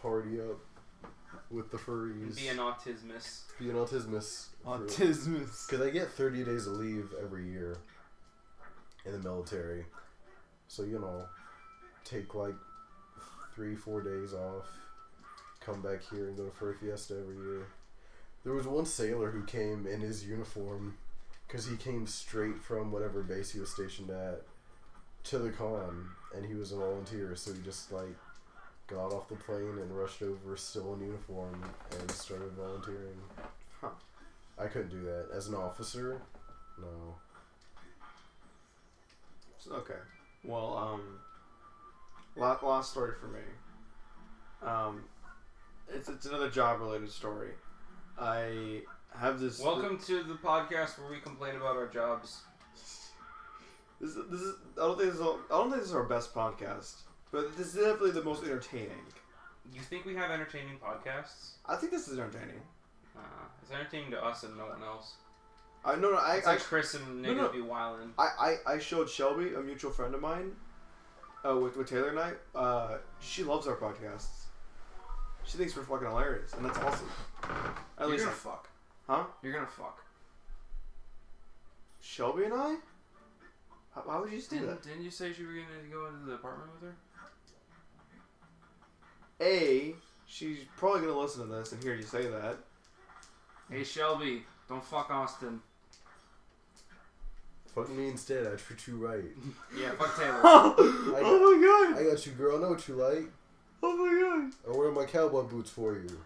Speaker 4: party up with the furries.
Speaker 5: Be an autismus.
Speaker 4: Be an autismus.
Speaker 1: Autismus.
Speaker 4: Because I get 30 days of leave every year in the military. So, you know, take like 3-4 days off, come back here and go to Furry Fiesta every year. There was one sailor who came in his uniform, because he came straight from whatever base he was stationed at to the con, and he was a volunteer, so he just like got off the plane and rushed over still in uniform and started volunteering.
Speaker 1: Huh.
Speaker 4: I couldn't do that. As an officer, no.
Speaker 1: Okay. Well, last story for me. It's another job related story. I have this.
Speaker 5: Welcome to the podcast where we complain about our jobs.
Speaker 1: This is. I don't think this is our best podcast, but this is definitely the most entertaining.
Speaker 5: You think we have entertaining podcasts?
Speaker 1: I think this is entertaining.
Speaker 5: It's entertaining to us and no one else.
Speaker 1: It's
Speaker 5: like Chris and Nick would be wildin'.
Speaker 1: I showed Shelby, a mutual friend of mine, with Taylor and I. She loves our podcasts. She thinks we're fucking hilarious, and that's awesome.
Speaker 5: You're gonna fuck.
Speaker 1: Huh?
Speaker 5: You're gonna fuck.
Speaker 1: Shelby and I? Why would you just do that?
Speaker 5: Didn't you say you were gonna go into the apartment with her?
Speaker 1: She's probably gonna listen to this and hear you say that.
Speaker 5: Hey Shelby, don't fuck Austin.
Speaker 4: Fuck me instead, I treat you right.
Speaker 5: Yeah, fuck Taylor.
Speaker 1: Oh my god!
Speaker 4: I got you, girl. I know what you like.
Speaker 1: Oh my god!
Speaker 4: I'll wear my cowboy boots for you.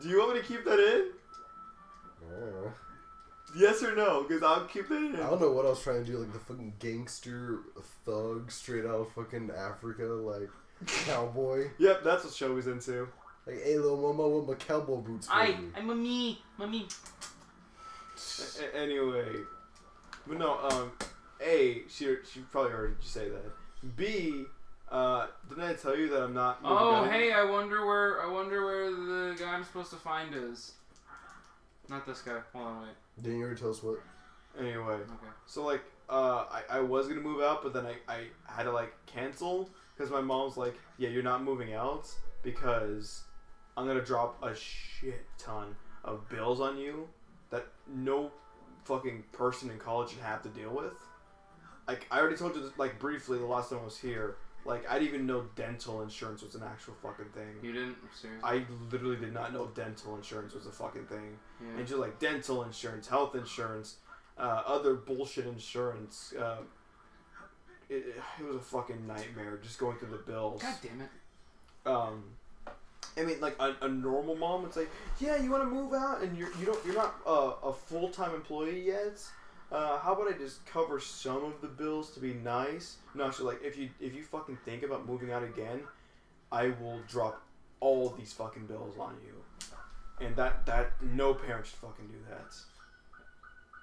Speaker 1: Do you want me to keep that in?
Speaker 4: Yeah.
Speaker 1: Yes or no? Because I'll keep that in.
Speaker 4: I don't know what I was trying to do, like the fucking gangster thug straight out of fucking Africa, like cowboy.
Speaker 1: Yep, that's what Shelby's into.
Speaker 4: Like, hey little mama, I want my cowboy boots for you.
Speaker 5: I'm mommy.
Speaker 1: Anyway, but no. She probably heard you say that. B, didn't I tell you that I'm not?
Speaker 5: Hey, I wonder where the guy I'm supposed to find is. Not this guy. Hold on, wait.
Speaker 4: Didn't you already tell us what?
Speaker 1: Anyway,
Speaker 5: Okay.
Speaker 1: so like, I was gonna move out, but then I had to like cancel because my mom's like, yeah, you're not moving out because I'm gonna drop a shit ton of bills on you that no fucking person in college should have to deal with. like I already told you this, like briefly the last time I was here. Like I didn't even know dental insurance was an actual fucking thing.
Speaker 5: You didn't? Seriously?
Speaker 1: I literally did not know dental insurance was a fucking thing.
Speaker 5: Yeah.
Speaker 1: And just like dental insurance, health insurance, other bullshit insurance. It was a fucking nightmare just going through the bills.
Speaker 5: God damn it.
Speaker 1: I mean, like a normal mom would say, "Yeah, you want to move out, and you're not a full-time employee yet. How about I just cover some of the bills to be nice?" No, she's like, if you fucking think about moving out again, I will drop all these fucking bills on you, and that no parent should fucking do that.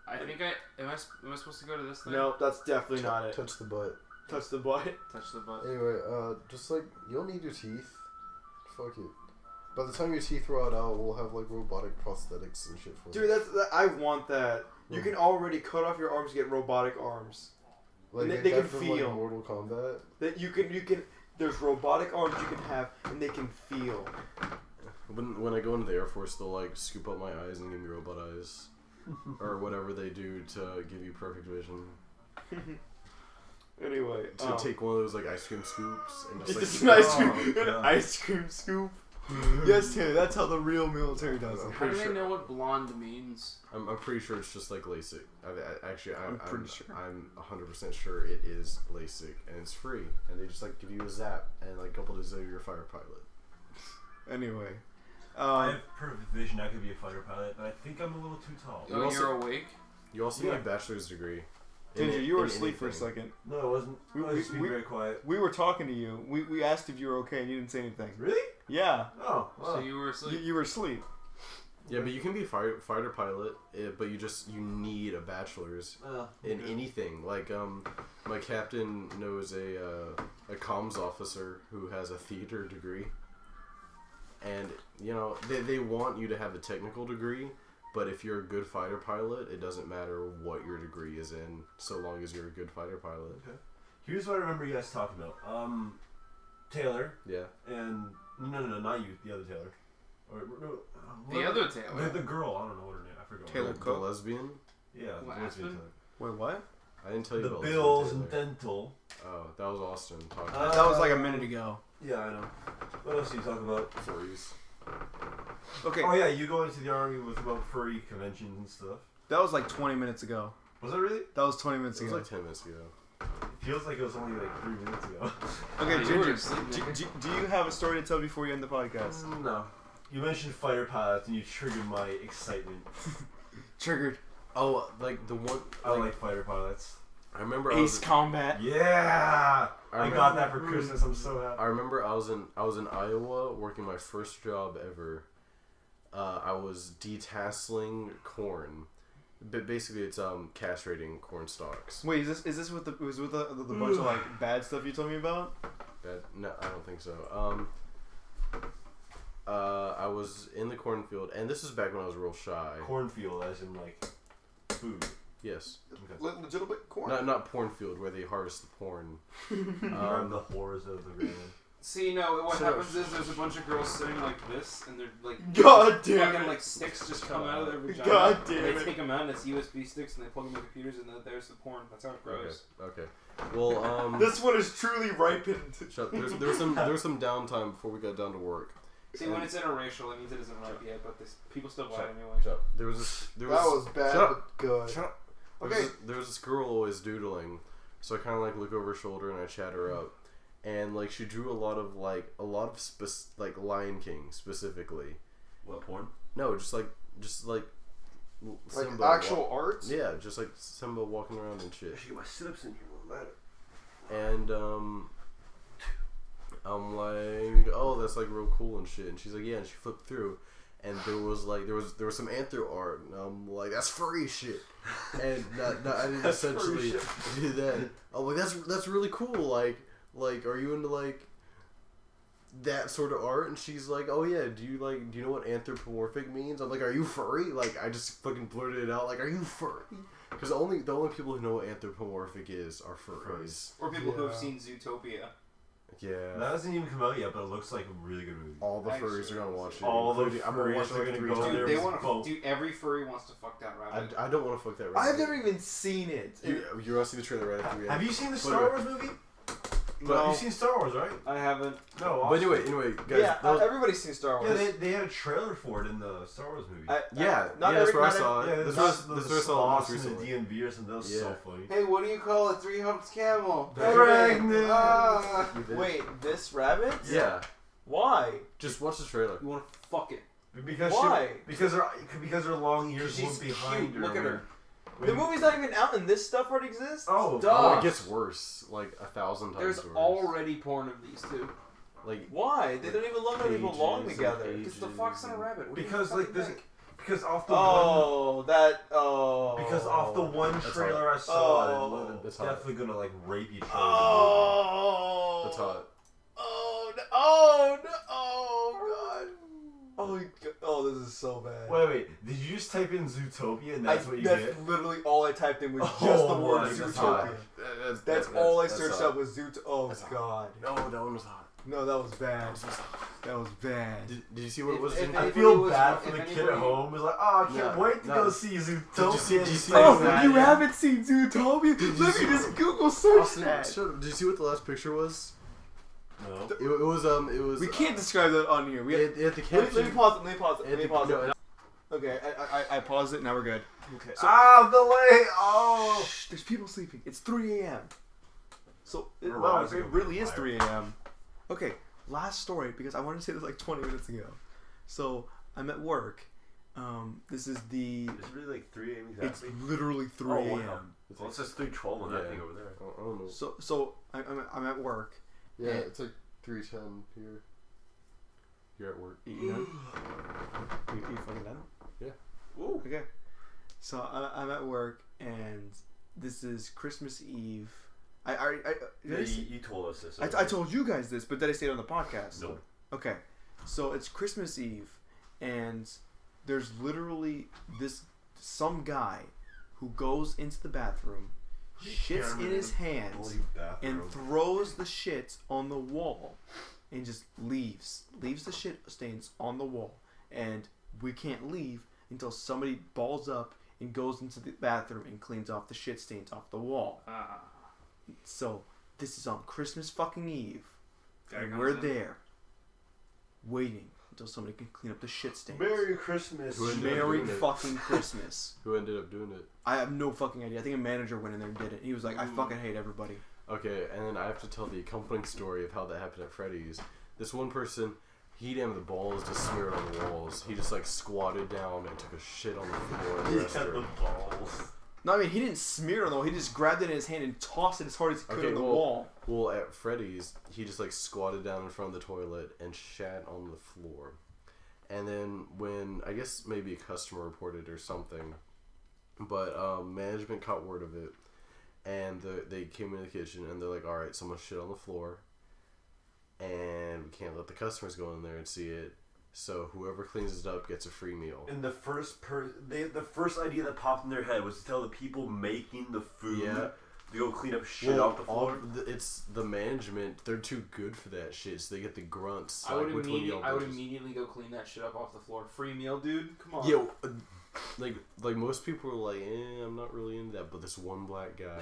Speaker 5: I think am I supposed to go to this thing?
Speaker 1: No, that's definitely not it.
Speaker 4: Touch the butt.
Speaker 1: Touch the butt.
Speaker 5: Touch the butt.
Speaker 4: Anyway, just like you don't need your teeth. Fuck it. By the time your teeth rot out, we'll have like robotic prosthetics and shit for you.
Speaker 1: Dude, I want that. You can already cut off your arms and get robotic arms.
Speaker 4: Like,
Speaker 1: and they can
Speaker 4: from,
Speaker 1: feel.
Speaker 4: Like, Mortal Kombat.
Speaker 1: That you can. There's robotic arms you can have, and they can feel.
Speaker 4: When I go into the Air Force, they'll like scoop up my eyes and give me robot eyes, or whatever they do to give you perfect vision.
Speaker 1: Anyway,
Speaker 4: To take one of those like ice cream scoops and just
Speaker 1: it's
Speaker 4: like
Speaker 1: an ice cream scoop. Yes, Taylor, that's how the real military does it.
Speaker 5: How do they know what blonde means?
Speaker 4: I'm pretty sure it's just like LASIK. I'm
Speaker 1: pretty sure.
Speaker 4: I'm 100% sure it is LASIK and it's free. And they just like give you a zap and like a couple days later you're a fighter pilot.
Speaker 1: Anyway,
Speaker 3: I have perfect vision. I could be a fighter pilot, but I think I'm a little too tall.
Speaker 5: Oh,
Speaker 4: also-
Speaker 5: you're awake?
Speaker 4: You also need a bachelor's degree.
Speaker 1: Ginger, you were
Speaker 4: in
Speaker 1: asleep for a
Speaker 4: anything.
Speaker 1: second.
Speaker 3: No, I wasn't. I was just being
Speaker 1: we-
Speaker 3: very quiet.
Speaker 1: We were talking to you. We asked if you were okay, and you didn't say anything.
Speaker 3: Really?
Speaker 1: Yeah,
Speaker 3: Oh, wow.
Speaker 5: So you were asleep?
Speaker 1: you were asleep.
Speaker 4: Yeah, but you can be a fighter pilot, but you need a bachelor's in anything. Like my captain knows a comms officer who has a theater degree, and you know they want you to have a technical degree, but if you're a good fighter pilot, it doesn't matter what your degree is in, so long as you're a good fighter pilot.
Speaker 3: Okay. Here's what I remember you guys talking about. Taylor
Speaker 4: Yeah.
Speaker 3: and no, not you, the other Taylor. Or no,
Speaker 5: The other Taylor?
Speaker 3: The girl. I don't know what her name. I forgot.
Speaker 1: Taylor
Speaker 3: Her
Speaker 4: The
Speaker 1: Cook?
Speaker 4: lesbian.
Speaker 3: Yeah, the
Speaker 5: What,
Speaker 3: lesbian
Speaker 5: Aspen?
Speaker 3: Taylor.
Speaker 1: Wait, what?
Speaker 4: I didn't tell you
Speaker 3: The
Speaker 4: about
Speaker 3: bills
Speaker 4: lesbian
Speaker 3: and
Speaker 4: Taylor.
Speaker 3: dental.
Speaker 4: Oh, that was Austin talking.
Speaker 1: That was like a minute ago.
Speaker 3: Yeah, I know. What else are you talking about?
Speaker 4: Furries.
Speaker 1: Okay,
Speaker 3: Oh yeah, you go into the army with about furry conventions and stuff.
Speaker 1: that was like 20 minutes ago.
Speaker 3: Was that really?
Speaker 1: That was 20 minutes
Speaker 4: It was
Speaker 1: ago.
Speaker 4: like 10 minutes ago.
Speaker 3: It feels like it was only like 3 minutes ago.
Speaker 1: Okay,
Speaker 5: You were
Speaker 1: Ginger,
Speaker 5: asleep, nigga.
Speaker 1: do you have a story to tell before you end the podcast?
Speaker 3: No. You mentioned fighter pilots and you triggered my excitement.
Speaker 1: Triggered.
Speaker 4: Oh, like the one.
Speaker 3: I like fighter pilots.
Speaker 4: I remember
Speaker 1: Ace Combat.
Speaker 3: Yeah! I
Speaker 4: remember-
Speaker 3: got that for Christmas. I'm so happy.
Speaker 4: I remember I was in Iowa working my first job ever. I was detasseling corn. But basically, it's castrating corn stalks.
Speaker 1: Wait, is this with the bunch of like bad stuff you told me about?
Speaker 4: No, I don't think so. I was in the cornfield, and this is back when I was real shy.
Speaker 3: Cornfield, as in like food.
Speaker 4: Yes,
Speaker 3: Okay.
Speaker 1: Legitimate corn.
Speaker 4: not pornfield where they harvest the porn.
Speaker 3: The horrors of the grand.
Speaker 5: See, no, what
Speaker 1: So-
Speaker 5: happens is there's a bunch of girls sitting like this, and they're like,
Speaker 1: God damn
Speaker 5: fucking
Speaker 1: it.
Speaker 5: like sticks just come out of their vagina.
Speaker 1: God damn
Speaker 5: and
Speaker 1: it.
Speaker 5: they take them out, and it's USB sticks, and they plug them in computers, and then there's the porn. That's how it grows.
Speaker 4: Okay. Well,
Speaker 1: This one is truly ripened.
Speaker 4: shut, there was some downtime before we got down to work.
Speaker 5: See, when it's interracial, that means it isn't ripe yet, but people still buy it anyway.
Speaker 4: Shut up. There was
Speaker 1: That was bad,
Speaker 4: Shut up.
Speaker 1: but good.
Speaker 4: Shut up.
Speaker 1: Okay.
Speaker 4: There was this girl always doodling, so I kind of like look over her shoulder and I chat her up, and like she drew a lot of like Lion King specifically.
Speaker 3: What, porn?
Speaker 4: No, just like
Speaker 1: Like
Speaker 4: Simba
Speaker 1: actual art?
Speaker 4: Yeah, just like Simba walking around and shit.
Speaker 3: I should get my sit-ups in here. Won't matter.
Speaker 4: And I'm like, oh, that's like real cool and shit. And she's like, yeah. And she flipped through, and there was some anthro art, and I'm like, that's furry shit. And I didn't essentially do that. I'm like, that's really cool. Like, are you into like that sort of art? And she's like, oh yeah. Do you know what anthropomorphic means? I'm like, are you furry? Like, I just fucking blurted it out. Like, are you furry? Because the only people who know what anthropomorphic is are furries.
Speaker 5: Or people who have seen Zootopia.
Speaker 4: Yeah.
Speaker 3: That hasn't even come out yet, but it looks like a really good movie.
Speaker 4: All the
Speaker 5: Actually,
Speaker 4: furries are gonna watch it.
Speaker 3: all the
Speaker 4: including- I'm gonna watch
Speaker 3: furries are
Speaker 4: like
Speaker 3: gonna
Speaker 4: 3
Speaker 3: go
Speaker 4: times.
Speaker 3: there.
Speaker 5: Dude,
Speaker 3: was both.
Speaker 5: dude, every furry wants to fuck that rabbit.
Speaker 4: I don't want to fuck that rabbit.
Speaker 1: I've never even seen it.
Speaker 4: You want to see the trailer right after we
Speaker 3: Have
Speaker 4: end?
Speaker 3: you seen the
Speaker 4: But
Speaker 3: Star Wars movie?
Speaker 5: No.
Speaker 3: You've seen Star Wars, right?
Speaker 5: I haven't.
Speaker 3: No.
Speaker 4: But
Speaker 3: watch
Speaker 4: anyway,
Speaker 3: it.
Speaker 4: guys.
Speaker 1: Yeah,
Speaker 4: that was-
Speaker 1: everybody's seen Star Wars.
Speaker 3: Yeah, they had a trailer for it in the Star Wars movie.
Speaker 4: that's where I saw it.
Speaker 3: Yeah,
Speaker 4: This
Speaker 3: that's
Speaker 4: was
Speaker 3: the
Speaker 4: I saw it most
Speaker 3: sauce and the
Speaker 4: recently.
Speaker 3: D&B or something. That was so funny.
Speaker 5: Hey, what do you call a 3-humped camel?
Speaker 3: Pregnant.
Speaker 4: You did?
Speaker 1: Wait, this rabbit?
Speaker 4: Yeah.
Speaker 1: Why?
Speaker 4: Just watch the trailer.
Speaker 5: You want to fuck it?
Speaker 3: Because
Speaker 1: Why?
Speaker 3: because her long ears
Speaker 5: She's
Speaker 3: went behind
Speaker 5: cute.
Speaker 3: her.
Speaker 5: Look at her.
Speaker 1: The movie's not even out and this stuff already exists?
Speaker 3: Oh,
Speaker 5: Duh.
Speaker 4: Oh, it gets worse, like 1,000 times
Speaker 5: There's
Speaker 4: worse.
Speaker 5: already porn of these two.
Speaker 4: Like
Speaker 1: Why? They don't even love how they belong
Speaker 4: Pages
Speaker 1: together.
Speaker 4: and
Speaker 5: It's the fox and a rabbit. What do you
Speaker 3: because like
Speaker 5: fucking
Speaker 3: this,
Speaker 5: think?
Speaker 3: because off the
Speaker 1: Because
Speaker 3: off the one
Speaker 4: That's
Speaker 3: trailer I
Speaker 1: hot.
Speaker 3: saw,
Speaker 1: Oh.
Speaker 3: it's
Speaker 4: That's hot.
Speaker 3: definitely gonna like rape each other.
Speaker 1: Oh.
Speaker 4: that's hot.
Speaker 1: Oh no! Oh no! Oh god! Oh, oh, this is so bad.
Speaker 3: Wait, did you just type in Zootopia and that's what you
Speaker 1: that's
Speaker 3: get?
Speaker 1: literally all I typed in was just
Speaker 3: Oh
Speaker 1: the word
Speaker 3: my
Speaker 4: That's
Speaker 1: Zootopia.
Speaker 4: hot.
Speaker 1: That's all I
Speaker 4: that's
Speaker 1: searched
Speaker 4: hot.
Speaker 1: up was Zoot. Oh
Speaker 4: That's hot.
Speaker 1: god!
Speaker 4: No, that one was hot.
Speaker 1: No, that was bad. That was bad.
Speaker 4: Did you see what it was?
Speaker 5: If
Speaker 4: in?
Speaker 3: I
Speaker 5: anybody
Speaker 3: feel
Speaker 5: was-
Speaker 3: bad
Speaker 5: if
Speaker 3: for the kid
Speaker 5: anybody-
Speaker 3: at home. He's like, oh, I can't
Speaker 4: No,
Speaker 3: wait to
Speaker 4: no.
Speaker 3: go see Zootopia.
Speaker 4: Did you see
Speaker 1: Oh,
Speaker 4: that?
Speaker 1: you haven't seen Zootopia? Let me just Google search
Speaker 4: Austin,
Speaker 1: that.
Speaker 4: shut up. Did you see what the last picture was?
Speaker 3: No.
Speaker 4: It was.
Speaker 1: We can't describe that on here. We have,
Speaker 4: It had the
Speaker 1: let
Speaker 4: caption.
Speaker 1: me pause it. Let me pause it.
Speaker 4: it
Speaker 1: Let me
Speaker 4: had the-
Speaker 1: pause
Speaker 4: no,
Speaker 1: it. Okay, I paused it. Now we're good.
Speaker 4: Okay.
Speaker 3: Delay! Oh!
Speaker 1: Shh, there's people sleeping. It's 3 a.m. So it,
Speaker 3: We're
Speaker 1: wow,
Speaker 3: rising
Speaker 1: it
Speaker 3: up
Speaker 1: really is
Speaker 3: higher.
Speaker 1: 3 a.m. Okay, last story because I wanted to say this like 20 minutes ago. So I'm at work. This is the.
Speaker 3: It's really like 3 a.m.
Speaker 1: It's
Speaker 3: exactly.
Speaker 1: literally 3
Speaker 3: Oh,
Speaker 1: a.m.
Speaker 3: wow. Well, it says 3:12 on that
Speaker 4: Yeah.
Speaker 3: thing over there.
Speaker 4: I don't know.
Speaker 1: So I'm at work.
Speaker 4: Yeah,
Speaker 1: and-
Speaker 4: it's like 3:10 here. You're at work.
Speaker 1: You done? You fucking done?
Speaker 4: Yeah.
Speaker 1: Ooh. Okay. So I'm at work and this is Christmas Eve. Did
Speaker 3: Yeah,
Speaker 1: I say-
Speaker 3: you told us this.
Speaker 1: I told you guys this, but did I say it on the podcast?
Speaker 3: Nope.
Speaker 1: Okay. So it's Christmas Eve, and there's literally some guy who goes into the bathroom, shits in his hands, and throws the shit on the wall, and just leaves the shit stains on the wall, and we can't leave until somebody balls up and goes into the bathroom and cleans off the shit stains off the wall. So this is on Christmas fucking Eve, and we're there, waiting until somebody can clean up the shit stains.
Speaker 3: Merry Christmas.
Speaker 4: Who ended up
Speaker 1: Merry
Speaker 4: doing it?
Speaker 1: fucking Christmas.
Speaker 4: Who ended up doing it?
Speaker 1: I have no fucking idea. I think a manager went in there and did it. He was like, I fucking hate everybody.
Speaker 4: Okay, and then I have to tell the accompanying story of how that happened at Freddy's. This one person, he didn't have the balls to smear it on the walls. He just like squatted down and took a shit on the floor in the
Speaker 3: He had the
Speaker 4: restroom.
Speaker 3: balls.
Speaker 1: No, I mean, he didn't smear it though. He just grabbed it in his hand and tossed it as hard as he could
Speaker 4: Okay,
Speaker 1: on the
Speaker 4: well-
Speaker 1: wall.
Speaker 4: Well, at Freddy's, he just like squatted down in front of the toilet and shat on the floor. And then when, I guess maybe a customer reported or something, but management caught word of it, and they came in the kitchen and they're like, all right, someone shit on the floor, and we can't let the customers go in there and see it, so whoever cleans it up gets a free meal.
Speaker 3: And the first idea that popped in their head was to tell the people making the food
Speaker 4: Yeah.
Speaker 3: to go clean up shit off the floor.
Speaker 4: It's the management, they're too good for that shit, so they get the grunts.
Speaker 5: I would
Speaker 4: like, which one of y'all
Speaker 5: I would
Speaker 4: bitches?
Speaker 5: immediately go clean that shit up off the floor. Free meal, dude. Come on.
Speaker 4: Yo, like most people are like, I'm not really into that, but this one black guy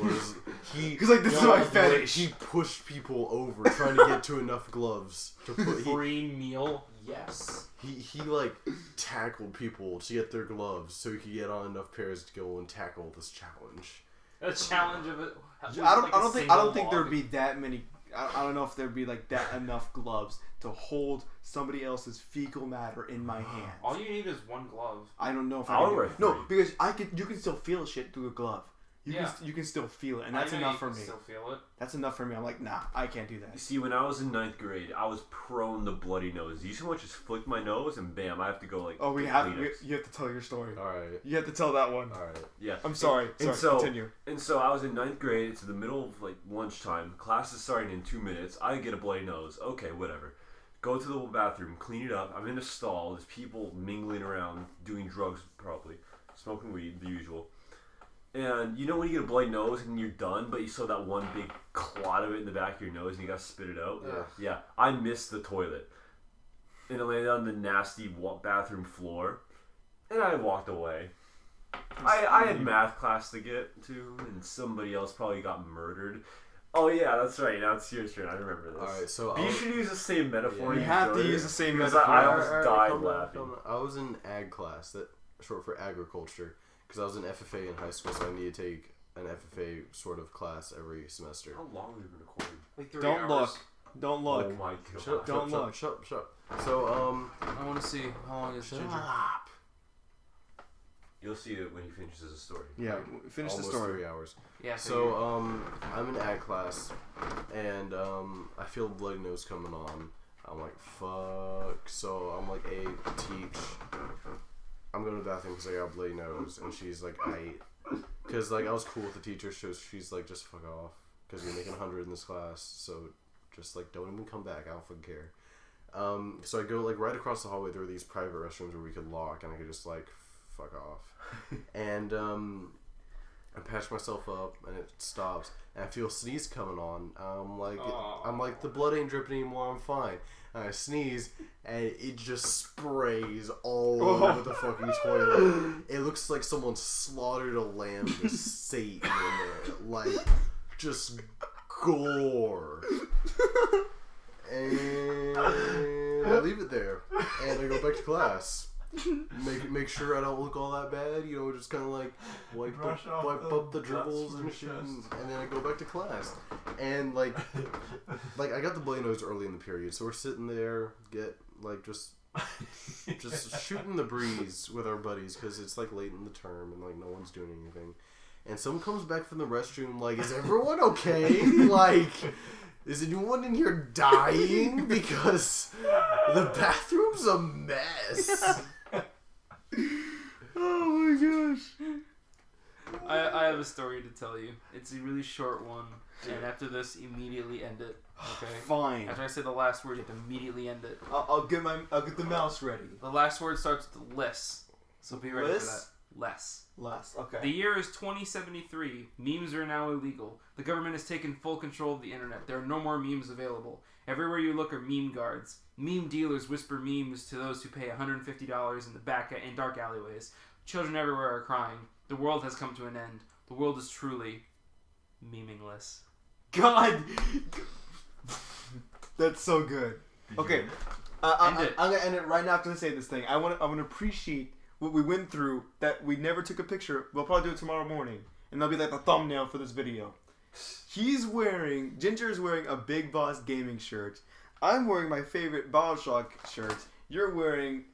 Speaker 4: was he.
Speaker 1: He's like, this is my fetish.
Speaker 4: He pushed people over trying to get to enough gloves to put.
Speaker 5: Free meal. Yes.
Speaker 4: He like tackled people to get their gloves so he could get on enough pairs to go and tackle this challenge.
Speaker 5: A challenge of it.
Speaker 1: I don't think there'd be that many. I don't know if there'd be like that enough gloves to hold somebody else's fecal matter in my hand.
Speaker 5: All you need is one glove.
Speaker 1: I don't know if
Speaker 3: I
Speaker 1: I
Speaker 3: would
Speaker 1: can.
Speaker 3: wear
Speaker 1: No,
Speaker 3: three.
Speaker 1: because you can still feel shit through a glove. You can still feel it, and that's
Speaker 5: I know
Speaker 1: enough
Speaker 5: you
Speaker 1: for
Speaker 5: can
Speaker 1: me.
Speaker 5: Still feel it.
Speaker 1: That's enough for me. I'm like, nah, I can't do
Speaker 3: You
Speaker 1: that.
Speaker 3: see, when I was in 9th grade, I was prone to bloody nose. You so much just flick my nose and bam, I have to go like.
Speaker 1: Oh,
Speaker 3: get
Speaker 1: you
Speaker 3: Kleenex.
Speaker 1: have to tell your story.
Speaker 4: All right,
Speaker 1: You have to tell that one.
Speaker 4: all right.
Speaker 3: Yeah.
Speaker 1: I'm sorry.
Speaker 3: And
Speaker 1: Sorry.
Speaker 3: so-
Speaker 1: Continue.
Speaker 3: And so I was in 9th grade. It's the middle of like lunchtime. Class is starting in 2 minutes. I get a bloody nose. Okay, whatever. Go to the bathroom, clean it up. I'm in a stall. There's people mingling around, doing drugs probably, smoking weed, the usual. And you know when you get a bloody nose and you're done, but you still have that one big clot of it in the back of your nose and you gotta spit it out? Yeah. I missed the toilet. And I landed on the nasty bathroom floor. And I walked away. I had math class to get to, and somebody else probably got murdered. Oh yeah, that's right. Now it's your turn. I remember this.
Speaker 4: Alright, so
Speaker 3: you should use the same metaphor.
Speaker 1: You have to use the same
Speaker 3: because
Speaker 1: metaphor.
Speaker 3: I almost died
Speaker 4: calm down,
Speaker 3: laughing.
Speaker 4: calm down. I was in ag class, that short for agriculture, because I was in FFA in high school, so I need to take an FFA sort of class every semester.
Speaker 3: How long have we been recording?
Speaker 5: Like 3
Speaker 1: Don't
Speaker 5: hours.
Speaker 1: look. Don't look.
Speaker 3: Oh my god.
Speaker 4: Shut up,
Speaker 1: Don't
Speaker 4: shut up,
Speaker 1: look.
Speaker 4: shut up, shut up. So,
Speaker 5: I want to see how long is Ginger.
Speaker 3: You'll see it when he finishes his story.
Speaker 1: Yeah, finish the
Speaker 4: almost
Speaker 1: story.
Speaker 4: 3 hours.
Speaker 5: Yeah.
Speaker 4: So, I'm in ag class, and I feel bloody nose coming on. I'm like, fuck. So I'm like, hey, teach. I'm going to the bathroom because I got a bloody nose, and she's like, because like I was cool with the teacher, so she's like, just fuck off, because you're making 100 in this class, so just like don't even come back. I don't fucking care. So I go like right across the hallway. There were these private restrooms where we could lock, and I could just like fuck off. And I patch myself up, and it stops, and I feel a sneeze coming on. I'm like, the blood ain't dripping anymore. I'm fine. And I sneeze, and it just sprays all over the fucking toilet. It looks like someone slaughtered a lamb to Satan in there, like just gore. And I leave it there, and I go back to class. Make sure I don't look all that bad, you know, just kind of like wipe up the dribbles and shit, and then I go back to class. And like I got the bloody nose early in the period, so we're sitting there, just shooting the breeze with our buddies because it's like late in the term and like no one's doing anything. And someone comes back from the restroom like, is everyone okay? Like, is anyone in here dying? Because the bathroom's a mess.
Speaker 1: Oh my gosh.
Speaker 5: I have a story to tell you. It's a really short one, and after this, immediately end it. Okay.
Speaker 1: Fine.
Speaker 5: After I say the last word, you have to immediately end it.
Speaker 1: I'll get the mouse ready.
Speaker 5: The last word starts with less, so be ready for that. Less.
Speaker 1: Last. Okay.
Speaker 5: The year is 2073. Memes are now illegal. The government has taken full control of the internet. There are no more memes available. Everywhere you look are meme guards. Meme dealers whisper memes to those who pay $150 in dark alleyways. Children everywhere are crying. The world has come to an end. The world is truly meaningless.
Speaker 1: God. That's so good. Okay. I'm gonna end it right now after I say this thing. I want to appreciate what we went through, that we never took a picture. We'll probably do it tomorrow morning, and that'll be like the thumbnail for this video. Ginger is wearing a Big Boss gaming shirt. I'm wearing my favorite Bioshock shirt. You're wearing,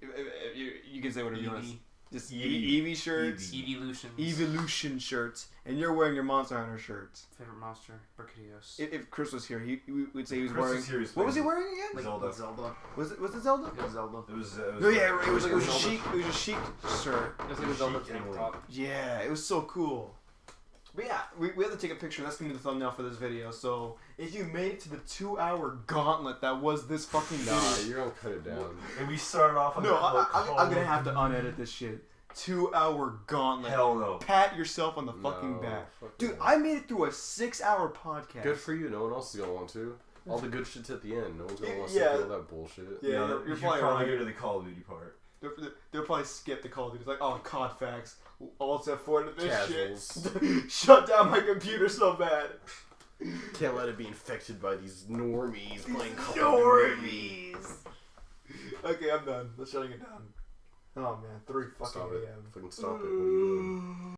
Speaker 1: you can say whatever you want. Just Eevee shirts. Evolution shirts. And you're wearing your Monster Hunter shirts.
Speaker 5: Favorite monster? Barkadios.
Speaker 1: If Chris was here, he would say he was
Speaker 3: Chris
Speaker 1: wearing.
Speaker 3: was here,
Speaker 1: What was he wearing again?
Speaker 5: Like
Speaker 3: Zelda.
Speaker 5: Zelda.
Speaker 1: Was it Zelda?
Speaker 5: It was Zelda.
Speaker 3: It was
Speaker 1: No, yeah, it was
Speaker 5: like
Speaker 1: a
Speaker 5: a Zelda.
Speaker 1: chic. It was a chic shirt.
Speaker 5: It was like a Zelda
Speaker 3: Chic
Speaker 5: tank
Speaker 3: and
Speaker 5: top.
Speaker 1: Yeah, it was so cool. But yeah, we have to take a picture. That's gonna be the thumbnail for this video. So if you made it to the 2-hour gauntlet that was this fucking video,
Speaker 4: Nah, you're gonna cut it down.
Speaker 3: And we started off on
Speaker 1: no,
Speaker 3: that
Speaker 1: I'm gonna have to unedit this shit. 2-hour gauntlet.
Speaker 3: Hell no.
Speaker 1: Pat yourself on the fucking
Speaker 4: No,
Speaker 1: back,
Speaker 4: fuck
Speaker 1: dude.
Speaker 4: no.
Speaker 1: I made it through a 6-hour podcast.
Speaker 4: Good for you. No one else is gonna want to. All the good shit's at the end. No one's gonna want to
Speaker 1: Yeah.
Speaker 4: see all that bullshit.
Speaker 1: Yeah, you're
Speaker 3: you should
Speaker 1: probably
Speaker 3: probably
Speaker 1: right.
Speaker 3: go to the Call of Duty part.
Speaker 1: They'll probably skip the Call of Duty. It's like, oh, COD facts. All set forward to this
Speaker 4: Casuals.
Speaker 1: shit. Shut down my computer so bad.
Speaker 4: Can't let it be infected by these normies playing Call of Duty.
Speaker 1: Normies. Okay, I'm done. Let's shutting it down. Oh man, 3 fucking
Speaker 4: Stop it.
Speaker 1: a.m.
Speaker 4: Fucking stop it. What are you doing?